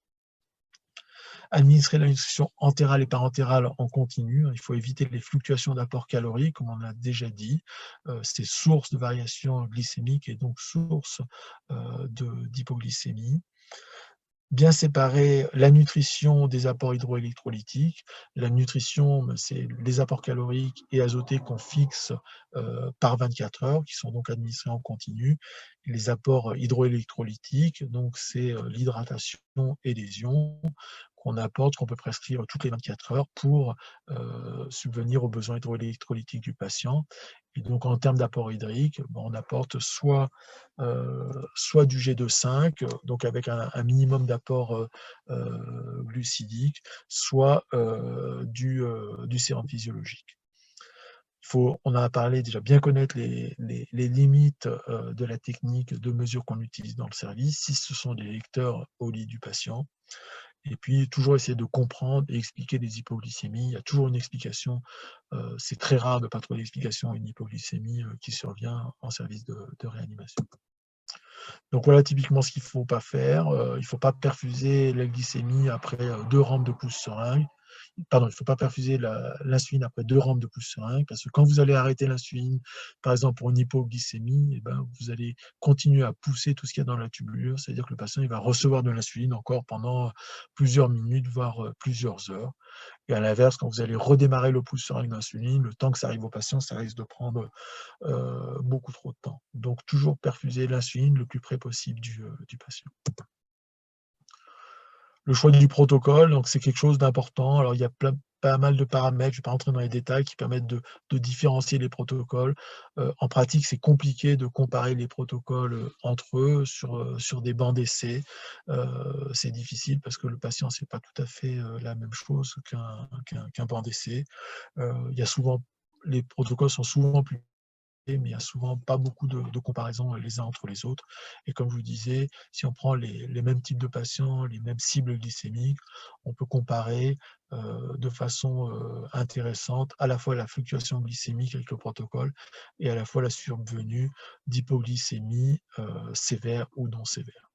Administrer la nutrition entérale et parentérale en continu. Il faut éviter les fluctuations d'apport calorique, comme on l'a déjà dit. C'est source de variation glycémique et donc source d'hypoglycémie. Bien séparer la nutrition des apports hydroélectrolytiques. La nutrition, c'est les apports caloriques et azotés qu'on fixe par 24 heures, qui sont donc administrés en continu. Et les apports hydroélectrolytiques, donc c'est l'hydratation et les ions qu'on apporte, qu'on peut prescrire toutes les 24 heures pour subvenir aux besoins hydroélectrolytiques du patient. Et donc, en termes d'apport hydrique, on apporte soit du G2,5, donc avec un minimum d'apport glucidique, soit du sérum physiologique. On a parlé déjà, bien connaître les limites de la technique de mesure qu'on utilise dans le service, si ce sont des lecteurs au lit du patient. Et puis, toujours essayer de comprendre et expliquer les hypoglycémies. Il y a toujours une explication. C'est très rare de ne pas trouver d'explication à une hypoglycémie qui survient en service de réanimation. Donc voilà typiquement ce qu'il ne faut pas faire. Il ne faut pas perfuser la glycémie après 2 rampes de pouce-seringue. Pardon, il ne faut pas perfuser l'insuline après 2 rampes de pouce-seringue, parce que quand vous allez arrêter l'insuline, par exemple pour une hypoglycémie, vous allez continuer à pousser tout ce qu'il y a dans la tubulure, c'est-à-dire que le patient il va recevoir de l'insuline encore pendant plusieurs minutes, voire plusieurs heures. Et à l'inverse, quand vous allez redémarrer le pouce-seringue d'insuline, le temps que ça arrive au patient, ça risque de prendre beaucoup trop de temps. Donc toujours perfuser l'insuline le plus près possible du patient. Le choix du protocole, donc c'est quelque chose d'important. Alors il y a pas mal de paramètres, je ne vais pas rentrer dans les détails, qui permettent de différencier les protocoles. En pratique, c'est compliqué de comparer les protocoles entre eux sur des bancs d'essai. C'est difficile parce que le patient, ce n'est pas tout à fait la même chose qu'un banc d'essai. Les protocoles sont souvent plus, mais il n'y a souvent pas beaucoup de comparaisons les uns entre les autres. Et comme je vous disais, si on prend les mêmes types de patients, les mêmes cibles glycémiques, on peut comparer de façon intéressante à la fois la fluctuation glycémique avec le protocole et à la fois la survenue d'hypoglycémie sévère ou non sévère.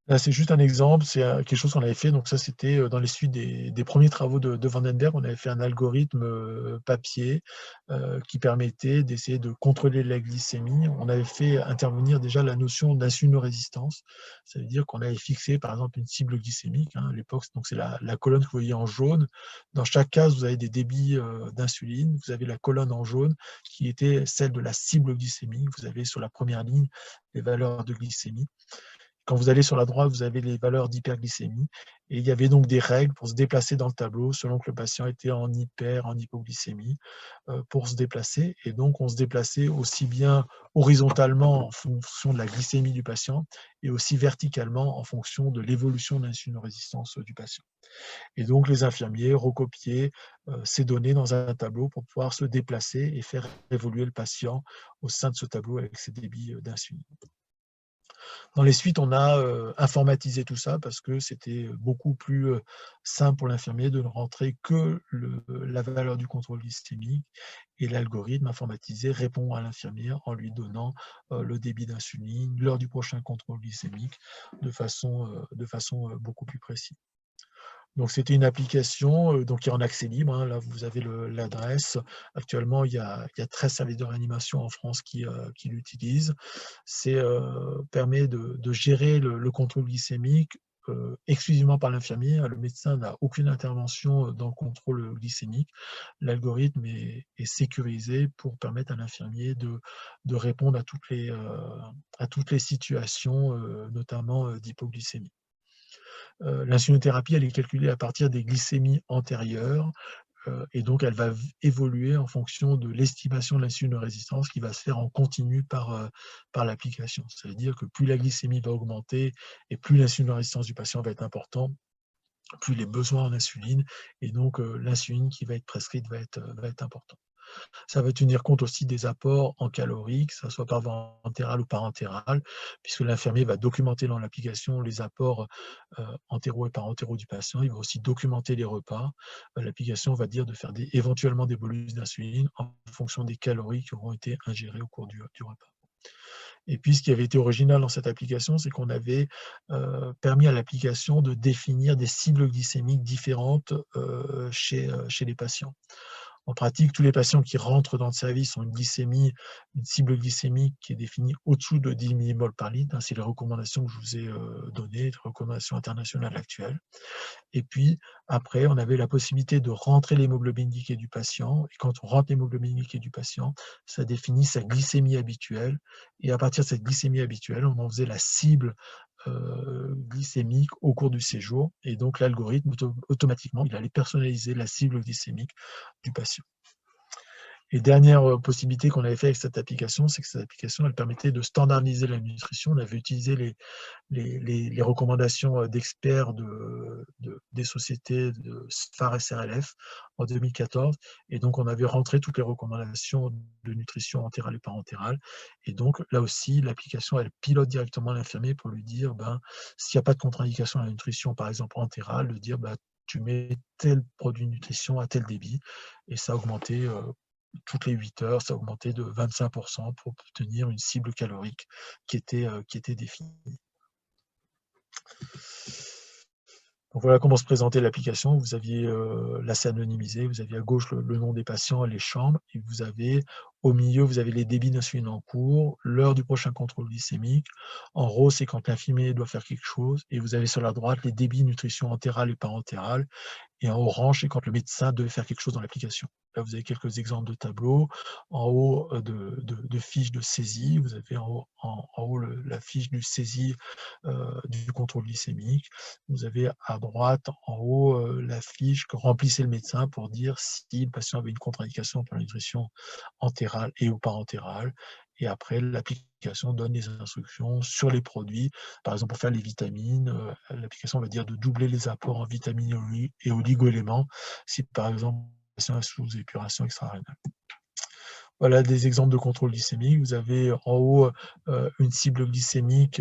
Là, c'est juste un exemple, c'est quelque chose qu'on avait fait. Donc ça, c'était dans les suites des premiers travaux de Vandenberg. On avait fait un algorithme papier qui permettait d'essayer de contrôler la glycémie. On avait fait intervenir déjà la notion d'insulinorésistance. Ça veut dire qu'on avait fixé, par exemple, une cible glycémique. À l'époque, donc c'est la colonne que vous voyez en jaune. Dans chaque case, vous avez des débits d'insuline. Vous avez la colonne en jaune qui était celle de la cible glycémique. Vous avez sur la première ligne les valeurs de glycémie. quand vous allez sur la droite, vous avez les valeurs d'hyperglycémie. Et il y avait donc des règles pour se déplacer dans le tableau selon que le patient était en en hypoglycémie, pour se déplacer. Et donc, on se déplaçait aussi bien horizontalement en fonction de la glycémie du patient et aussi verticalement en fonction de l'évolution de l'insulinorésistance du patient. Et donc, les infirmiers recopiaient ces données dans un tableau pour pouvoir se déplacer et faire évoluer le patient au sein de ce tableau avec ses débits d'insuline. Dans les suites, on a informatisé tout ça parce que c'était beaucoup plus simple pour l'infirmier de ne rentrer que la valeur du contrôle glycémique, et l'algorithme informatisé répond à l'infirmière en lui donnant le débit d'insuline, l'heure du prochain contrôle glycémique de façon beaucoup plus précise. Donc, c'était une application donc, qui est en accès libre, hein. Là, vous avez l'adresse. Actuellement, il y a 13 services de réanimation en France qui l'utilisent. C'est permet de gérer le contrôle glycémique exclusivement par l'infirmier. Le médecin n'a aucune intervention dans le contrôle glycémique. L'algorithme est sécurisé pour permettre à l'infirmier de répondre à toutes les situations, notamment d'hypoglycémie. L'insulinothérapie, elle est calculée à partir des glycémies antérieures, et donc elle va évoluer en fonction de l'estimation de l'insulinorésistance qui va se faire en continu par l'application. Ça veut dire que plus la glycémie va augmenter et plus l'insulinorésistance du patient va être importante, plus les besoins en insuline, et donc l'insuline qui va être prescrite va être importante. Ça va tenir compte aussi des apports en calories, que ce soit par voie entérale ou parentérale, puisque l'infirmier va documenter dans l'application les apports entéro et parentéro du patient. Il va aussi documenter les repas. L'application va dire de faire éventuellement des bolus d'insuline en fonction des calories qui auront été ingérées au cours du repas. Et puis, ce qui avait été original dans cette application, c'est qu'on avait permis à l'application de définir des cibles glycémiques différentes chez les patients. En pratique, tous les patients qui rentrent dans le service ont une cible glycémique qui est définie au-dessous de 10 millimoles par litre. Hein, c'est les recommandations que je vous ai données, les recommandations internationales actuelles. Et puis, après, on avait la possibilité de rentrer l'hémoglobine glyquée du patient. Et quand on rentre l'hémoglobine glyquée du patient, ça définit sa glycémie habituelle. Et à partir de cette glycémie habituelle, on en faisait la cible glycémique au cours du séjour, et donc l'algorithme automatiquement il allait personnaliser la cible glycémique du patient. Et dernière possibilité qu'on avait fait avec cette application, c'est que cette application elle permettait de standardiser la nutrition. On avait utilisé les recommandations d'experts des sociétés de SFAR et SRLF en 2014. Et donc, on avait rentré toutes les recommandations de nutrition entérale et parentérale. Et donc, là aussi, l'application, elle pilote directement l'infirmier pour lui dire, s'il n'y a pas de contre-indication à la nutrition, par exemple entérale, de dire, tu mets tel produit de nutrition à tel débit. Et ça a augmenté toutes les 8 heures, ça a augmenté de 25% pour obtenir une cible calorique qui était définie. Donc voilà comment se présentait l'application. Vous aviez là, c'est anonymisé, vous aviez à gauche le nom des patients et les chambres, et vous avez au milieu, vous avez les débits d'insuline en cours, l'heure du prochain contrôle glycémique. En rose, c'est quand l'infirmier doit faire quelque chose, et vous avez sur la droite les débits de nutrition entérale et parentérale. Et en orange, c'est quand le médecin devait faire quelque chose dans l'application. Là, vous avez quelques exemples de tableaux. En haut, de fiches de saisie. Vous avez en haut la fiche du saisie du contrôle glycémique. Vous avez à droite, en haut, la fiche que remplissait le médecin pour dire si le patient avait une contre-indication pour la nutrition entérale et ou parentérale. Et après, l'application donne des instructions sur les produits. Par exemple, pour faire les vitamines, l'application va dire de doubler les apports en vitamines et oligo-éléments si, par exemple, le patient est sous épuration extra-rénale. Voilà des exemples de contrôle glycémique. Vous avez en haut une cible glycémique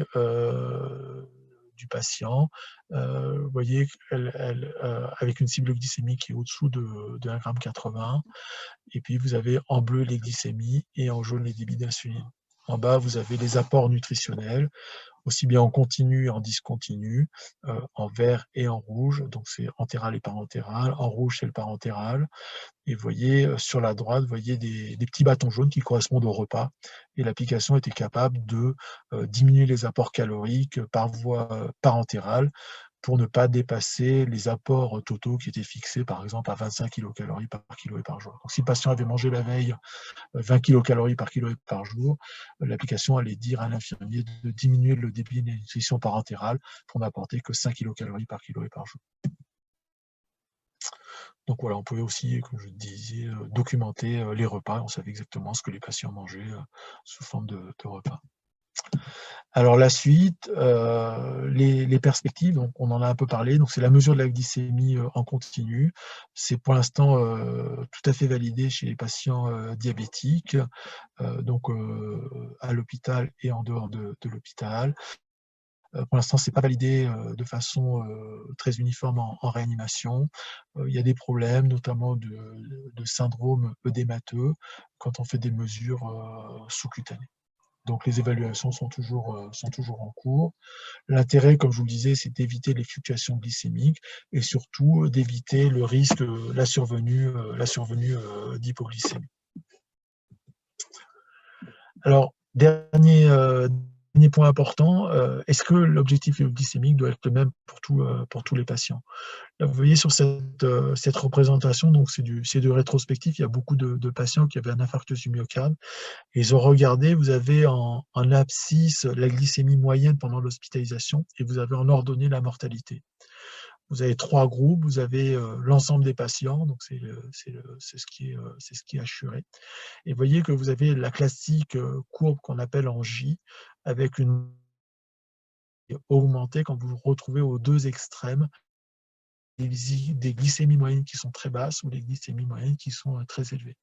du patient. Vous voyez, avec une cible glycémique qui est au-dessous de 1,80 g. Et puis, vous avez en bleu les glycémies et en jaune les débits d'insuline. En bas, vous avez les apports nutritionnels, aussi bien en continu et en discontinu, en vert et en rouge. Donc, c'est entéral et parentéral. En rouge, c'est le parentéral. Et vous voyez, sur la droite, vous voyez des petits bâtons jaunes qui correspondent au repas. Et l'application était capable de diminuer les apports caloriques par voie parentérale pour ne pas dépasser les apports totaux qui étaient fixés, par exemple, à 25 kilocalories par kilo et par jour. Donc, si le patient avait mangé la veille 20 kilocalories par kilo et par jour, l'application allait dire à l'infirmier de diminuer le débit de nutrition parentérale pour n'apporter que 5 kilocalories par kilo et par jour. Donc voilà, on pouvait aussi, comme je disais, documenter les repas. On savait exactement ce que les patients mangeaient sous forme de repas. Alors la suite, les perspectives, donc on en a un peu parlé, donc c'est la mesure de la glycémie en continu. C'est pour l'instant tout à fait validé chez les patients diabétiques, donc à l'hôpital et en dehors de l'hôpital. Pour l'instant, c'est pas validé de façon très uniforme en réanimation. Il y a des problèmes, notamment de syndrome œdémateux, quand on fait des mesures sous-cutanées. Donc les évaluations sont toujours en cours. L'intérêt, comme je vous le disais, c'est d'éviter les fluctuations glycémiques et surtout d'éviter le risque, la survenue d'hypoglycémie. Alors, dernier point important, est-ce que l'objectif glycémique doit être le même pour tous les patients? Là, vous voyez sur cette représentation, donc c'est du rétrospectif, il y a beaucoup de patients qui avaient un infarctus du myocarde. Ils ont regardé, vous avez en abscisse la glycémie moyenne pendant l'hospitalisation et vous avez en ordonnée la mortalité. Vous avez 3 groupes, vous avez l'ensemble des patients, donc c'est ce qui est assuré. Et vous voyez que vous avez la classique courbe qu'on appelle en J, avec une augmentée quand vous vous retrouvez aux 2 extrêmes, des glycémies moyennes qui sont très basses ou des glycémies moyennes qui sont très élevées.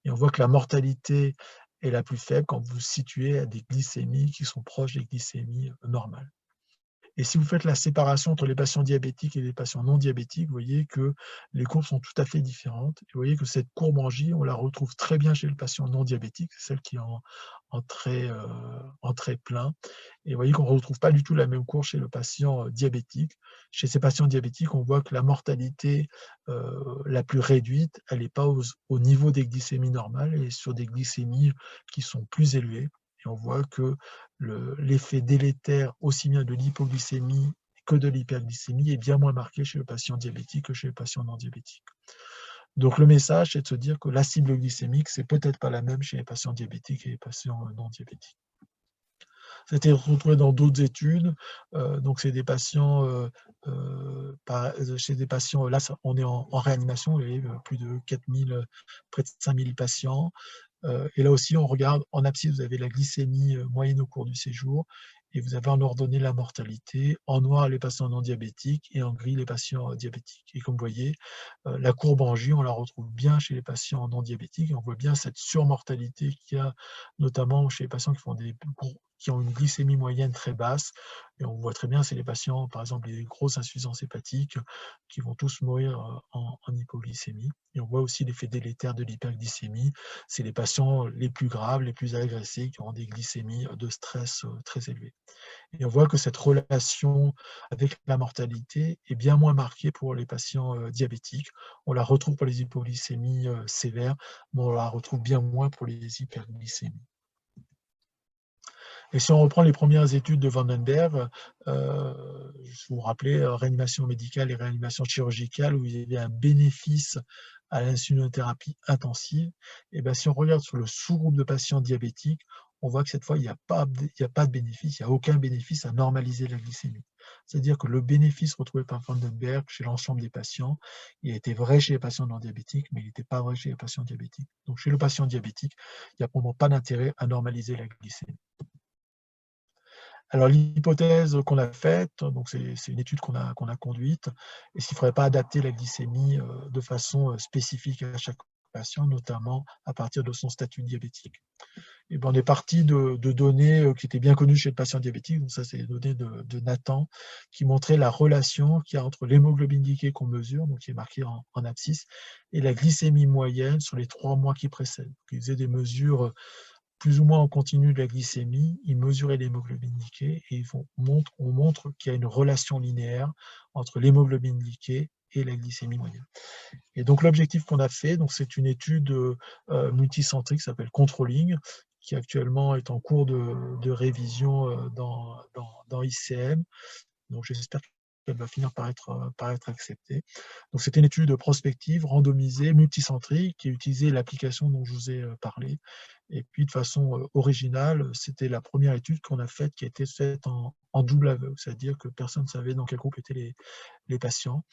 Et on voit que la mortalité est la plus faible quand vous vous situez à des glycémies qui sont proches des glycémies normales. Et si vous faites la séparation entre les patients diabétiques et les patients non diabétiques, vous voyez que les courbes sont tout à fait différentes. Et vous voyez que cette courbe en J, on la retrouve très bien chez le patient non diabétique, c'est celle qui est en trait plein. Et vous voyez qu'on ne retrouve pas du tout la même courbe chez le patient diabétique. Chez ces patients diabétiques, on voit que la mortalité la plus réduite, elle n'est pas au niveau des glycémies normales, elle est sur des glycémies qui sont plus élevées. Et on voit que l'effet délétère aussi bien de l'hypoglycémie que de l'hyperglycémie est bien moins marqué chez le patient diabétique que chez le patient non diabétique. Donc le message, c'est de se dire que la cible glycémique, c'est peut-être pas la même chez les patients diabétiques et les patients non diabétiques. Ça a été retrouvé dans d'autres études. Donc c'est des patients, chez des patients, là on est en réanimation, il y a plus de 4000, près de 5000 patients. Et là aussi, on regarde en abscisse, vous avez la glycémie moyenne au cours du séjour et vous avez en ordonnée la mortalité. En noir, les patients non diabétiques et en gris, les patients diabétiques. Et comme vous voyez, la courbe en J, on la retrouve bien chez les patients non diabétiques et on voit bien cette surmortalité qu'il y a notamment chez les patients qui ont une glycémie moyenne très basse. Et on voit très bien, c'est les patients, par exemple, les grosses insuffisances hépatiques qui vont tous mourir en hypoglycémie. Et on voit aussi l'effet délétère de l'hyperglycémie. C'est les patients les plus graves, les plus agressés, qui ont des glycémies de stress très élevées. Et on voit que cette relation avec la mortalité est bien moins marquée pour les patients diabétiques. On la retrouve pour les hypoglycémies sévères, mais on la retrouve bien moins pour les hyperglycémies. Et si on reprend les premières études de Vandenberg, je vous rappelez, réanimation médicale et réanimation chirurgicale, où il y avait un bénéfice à l'insulinothérapie intensive, et bien, si on regarde sur le sous-groupe de patients diabétiques, on voit que cette fois, il n'y a pas de bénéfice, il n'y a aucun bénéfice à normaliser la glycémie. C'est-à-dire que le bénéfice retrouvé par Vandenberg chez l'ensemble des patients, il était vrai chez les patients non diabétiques, mais il n'était pas vrai chez les patients diabétiques. Donc chez le patient diabétique, il n'y a pour moi pas d'intérêt à normaliser la glycémie. Alors l'hypothèse qu'on a faite, donc c'est une étude qu'on a conduite, et s'il ne faudrait pas adapter la glycémie de façon spécifique à chaque patient, notamment à partir de son statut diabétique. Et ben, on est parti de données qui étaient bien connues chez le patient diabétique, donc ça c'est les données de Nathan, qui montraient la relation qu'il y a entre l'hémoglobine glyquée qu'on mesure, donc qui est marquée en abscisse, et la glycémie moyenne sur les 3 mois qui précèdent. Donc, ils faisaient des mesures plus ou moins en continu de la glycémie, ils mesuraient l'hémoglobine glyquée et on montre qu'il y a une relation linéaire entre l'hémoglobine glyquée et la glycémie moyenne. Et donc l'objectif qu'on a fait, c'est une étude multicentrique qui s'appelle Controlling, qui actuellement est en cours de révision dans ICM. Donc j'espère qu'elle va finir par être acceptée. Donc c'était une étude prospective, randomisée, multicentrique, qui utilisait l'application dont je vous ai parlé. Et puis de façon originale, c'était la première étude qu'on a faite, qui a été faite en double aveugle, c'est-à-dire que personne ne savait dans quel groupe étaient les patients.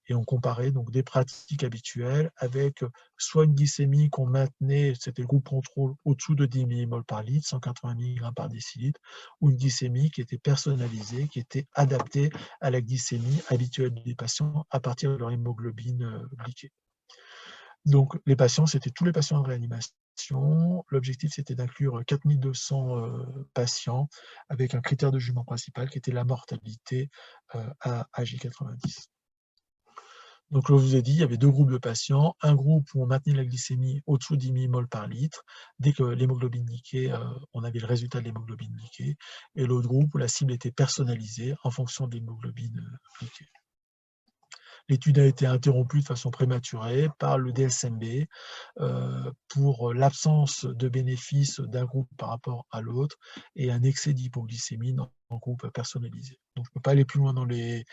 Et on comparait donc des pratiques habituelles avec soit une glycémie qu'on maintenait, c'était le groupe contrôle, au-dessous de 10 millimoles par litre, 180 mg par décilitre, ou une glycémie qui était personnalisée, qui était adaptée à la glycémie habituelle des patients à partir de leur hémoglobine glyquée. Donc les patients, c'était tous les patients en réanimation. L'objectif, c'était d'inclure 4200 patients avec un critère de jugement principal qui était la mortalité à AG90. Donc, je vous ai dit, il y avait deux groupes de patients. Un groupe où on maintenait la glycémie au-dessous de 10 millimoles par litre. Dès que l'hémoglobine glyquée, on avait le résultat de l'hémoglobine glyquée. Et l'autre groupe où la cible était personnalisée en fonction de l'hémoglobine glyquée. L'étude a été interrompue de façon prématurée par le DSMB pour l'absence de bénéfice d'un groupe par rapport à l'autre et un excès d'hypoglycémie dans un groupe personnalisé. Donc, je ne peux pas aller plus loin dans les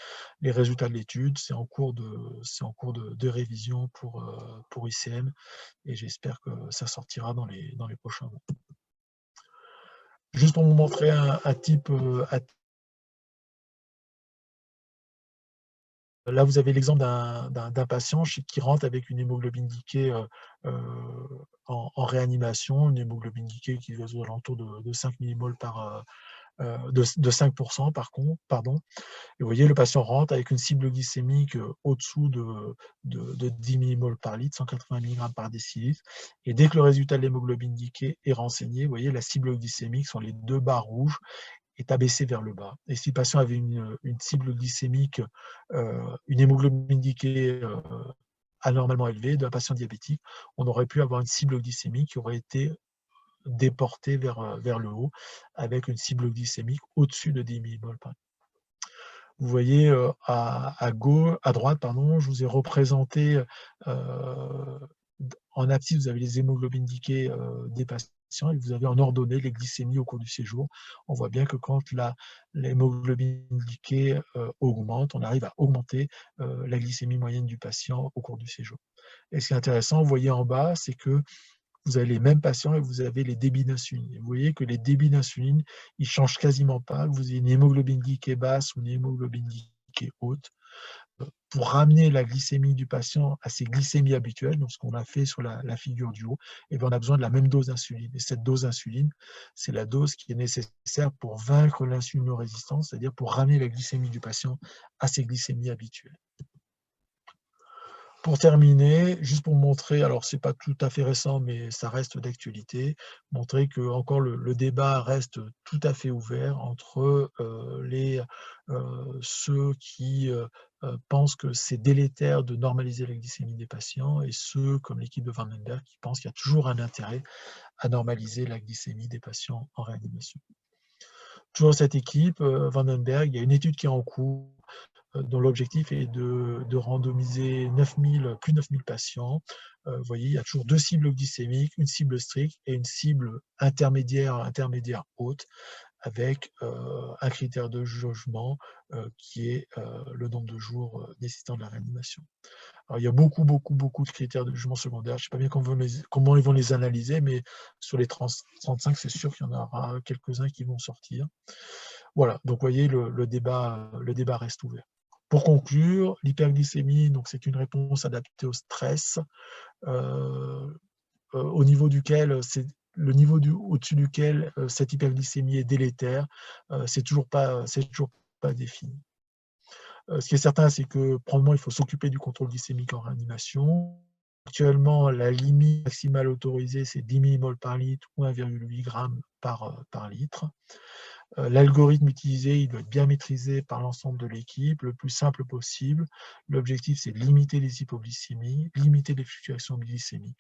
résultats de l'étude. C'est en cours de révision pour ICM et j'espère que ça sortira dans les prochains mois. Juste pour vous montrer un type. Là, vous avez l'exemple d'un patient qui rentre avec une hémoglobine glyquée en réanimation, une hémoglobine glyquée qui est aux alentours de 5 millimoles de 5% pardon. Et vous voyez, le patient rentre avec une cible glycémique au-dessous de 10 millimoles par litre, 180 mg par décilitre. Et dès que le résultat de l'hémoglobine glyquée est renseigné, vous voyez, la cible glycémique sont les deux barres rouges, est abaissé vers le bas. Et si le patient avait une cible glycémique, une hémoglobine glyquée anormalement élevée d'un patient diabétique, on aurait pu avoir une cible glycémique qui aurait été déportée vers le haut, avec une cible glycémique au-dessus de 10 millimoles par litre. Vous voyez à droite, je vous ai représenté en abscisse, vous avez les hémoglobines glyquées des patients et vous avez en ordonnée les glycémies au cours du séjour. On voit bien que quand l'hémoglobine glyquée augmente, on arrive à augmenter la glycémie moyenne du patient au cours du séjour. Et ce qui est intéressant, vous voyez en bas, c'est que vous avez les mêmes patients et vous avez les débits d'insuline. Vous voyez que les débits d'insuline, ils ne changent quasiment pas. Vous avez une hémoglobine glyquée basse ou une hémoglobine glyquée haute. Pour ramener la glycémie du patient à ses glycémies habituelles, donc ce qu'on a fait sur la figure du haut, et on a besoin de la même dose d'insuline. Et cette dose d'insuline, c'est la dose qui est nécessaire pour vaincre l'insulinorésistance, c'est-à-dire pour ramener la glycémie du patient à ses glycémies habituelles. Pour terminer, juste pour montrer, alors c'est pas tout à fait récent, mais ça reste d'actualité, montrer que encore le débat reste tout à fait ouvert entre ceux qui pensent que c'est délétère de normaliser la glycémie des patients et ceux, comme l'équipe de Vandenberg, qui pensent qu'il y a toujours un intérêt à normaliser la glycémie des patients en réanimation. Toujours cette équipe, Vandenberg, il y a une étude qui est en cours dont l'objectif est de randomiser plus de 9000 patients. Vous voyez, il y a toujours deux cibles glycémiques, une cible stricte et une cible intermédiaire haute, avec un critère de jugement qui est le nombre de jours nécessitant de la réanimation. Alors, il y a beaucoup de critères de jugement secondaire. Je ne sais pas bien comment ils vont les analyser, mais sur les 35, c'est sûr qu'il y en aura quelques-uns qui vont sortir. Voilà, donc vous voyez, le débat reste ouvert. Pour conclure, l'hyperglycémie, c'est une réponse adaptée au stress, au niveau duquel c'est le niveau au-dessus duquel cette hyperglycémie est délétère, c'est toujours pas défini. Ce qui est certain, c'est que probablement il faut s'occuper du contrôle glycémique en réanimation. Actuellement, la limite maximale autorisée, c'est 10 millimoles par litre ou 1,8 g par litre. L'algorithme utilisé, il doit être bien maîtrisé par l'ensemble de l'équipe, le plus simple possible. L'objectif, c'est de limiter les hypoglycémies, limiter les fluctuations glycémiques.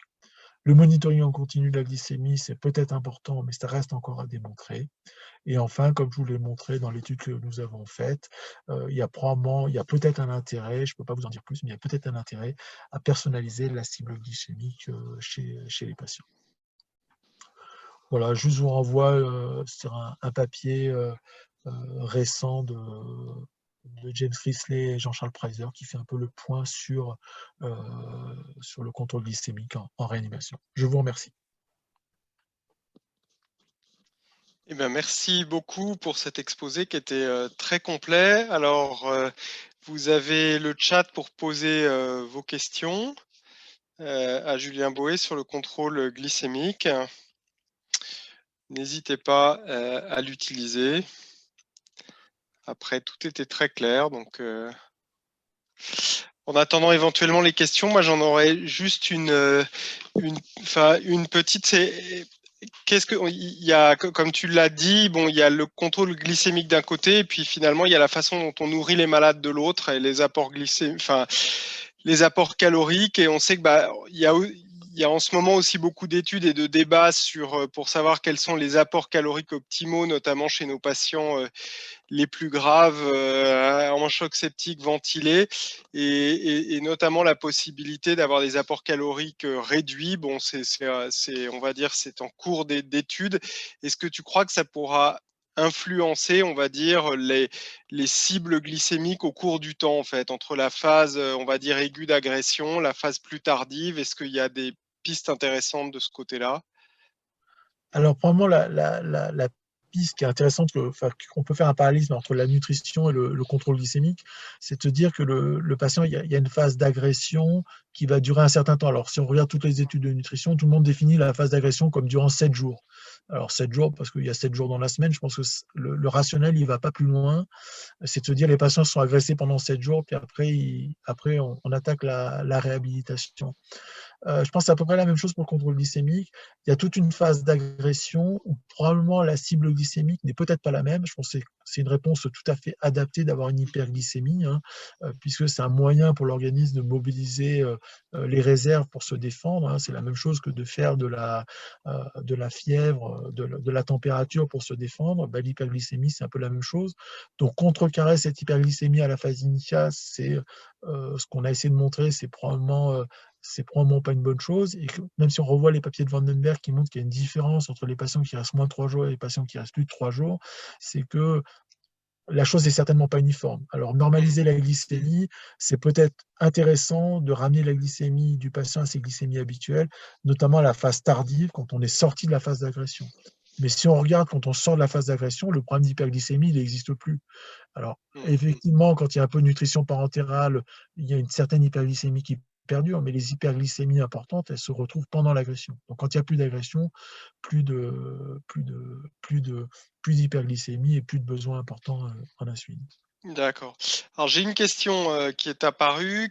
Le monitoring en continu de la glycémie, c'est peut-être important, mais ça reste encore à démontrer. Et enfin, comme je vous l'ai montré dans l'étude que nous avons faite, il y a peut-être un intérêt, je ne peux pas vous en dire plus, mais il y a peut-être un intérêt à personnaliser la cible glycémique chez les patients. Voilà, juste je vous renvoie sur un papier récent de James Risley et Jean-Charles Preiser, qui fait un peu le point sur le contrôle glycémique en réanimation. Je vous remercie. Eh bien, merci beaucoup pour cet exposé qui était très complet. Alors, vous avez le chat pour poser vos questions à Julien Boët sur le contrôle glycémique. N'hésitez pas à l'utiliser. Après, tout était très clair. Donc, en attendant éventuellement les questions, moi j'en aurais juste une petite. Qu'est-ce que il y a, comme tu l'as dit, bon, il y a le contrôle glycémique d'un côté, et puis finalement il y a la façon dont on nourrit les malades de l'autre et les apports les apports caloriques. Et on sait que il y a en ce moment aussi beaucoup d'études et de débats pour savoir quels sont les apports caloriques optimaux, notamment chez nos patients les plus graves en choc septique ventilé et notamment la possibilité d'avoir des apports caloriques réduits. Bon, on va dire, c'est en cours d'études. Est-ce que tu crois que ça pourra influencer, on va dire, les cibles glycémiques au cours du temps, en fait, entre la phase, on va dire, aiguë d'agression, la phase plus tardive? Est-ce qu'il y a des pistes intéressantes de ce côté-là? Alors, probablement, la piste qui est intéressante, qu'on peut faire un parallélisme entre la nutrition et le contrôle glycémique, c'est de se dire que le patient, il y a une phase d'agression qui va durer un certain temps. Alors, si on regarde toutes les études de nutrition, tout le monde définit la phase d'agression comme durant 7 jours. Alors, 7 jours, parce qu'il y a 7 jours dans la semaine, je pense que le rationnel, il ne va pas plus loin. C'est de se dire les patients sont agressés pendant 7 jours, puis après on attaque la réhabilitation. Je pense que c'est à peu près la même chose pour le contrôle glycémique. Il y a toute une phase d'agression où probablement la cible glycémique n'est peut-être pas la même. Je pense que c'est une réponse tout à fait adaptée d'avoir une hyperglycémie, hein, puisque c'est un moyen pour l'organisme de mobiliser les réserves pour se défendre, hein. C'est la même chose que de faire de la fièvre, de la température pour se défendre. Ben, l'hyperglycémie, c'est un peu la même chose. Donc, contrecarrer cette hyperglycémie à la phase initiale, c'est ce qu'on a essayé de montrer, c'est probablement pas une bonne chose. Et que, même si on revoit les papiers de Vandenberg qui montrent qu'il y a une différence entre les patients qui restent moins de 3 jours et les patients qui restent plus de 3 jours, c'est que la chose n'est certainement pas uniforme. Alors, normaliser la glycémie, c'est peut-être intéressant de ramener la glycémie du patient à ses glycémies habituelles, notamment à la phase tardive, quand on est sorti de la phase d'agression. Mais si on regarde quand on sort de la phase d'agression, le problème d'hyperglycémie, il n'existe plus. Alors, effectivement, quand il y a un peu de nutrition parentérale, il y a une certaine hyperglycémie qui perdure, mais les hyperglycémies importantes, elles se retrouvent pendant l'agression. Donc, quand il n'y a plus d'agression, plus d'hyperglycémie et plus de besoins importants en insuline. D'accord. Alors j'ai une question qui est apparue.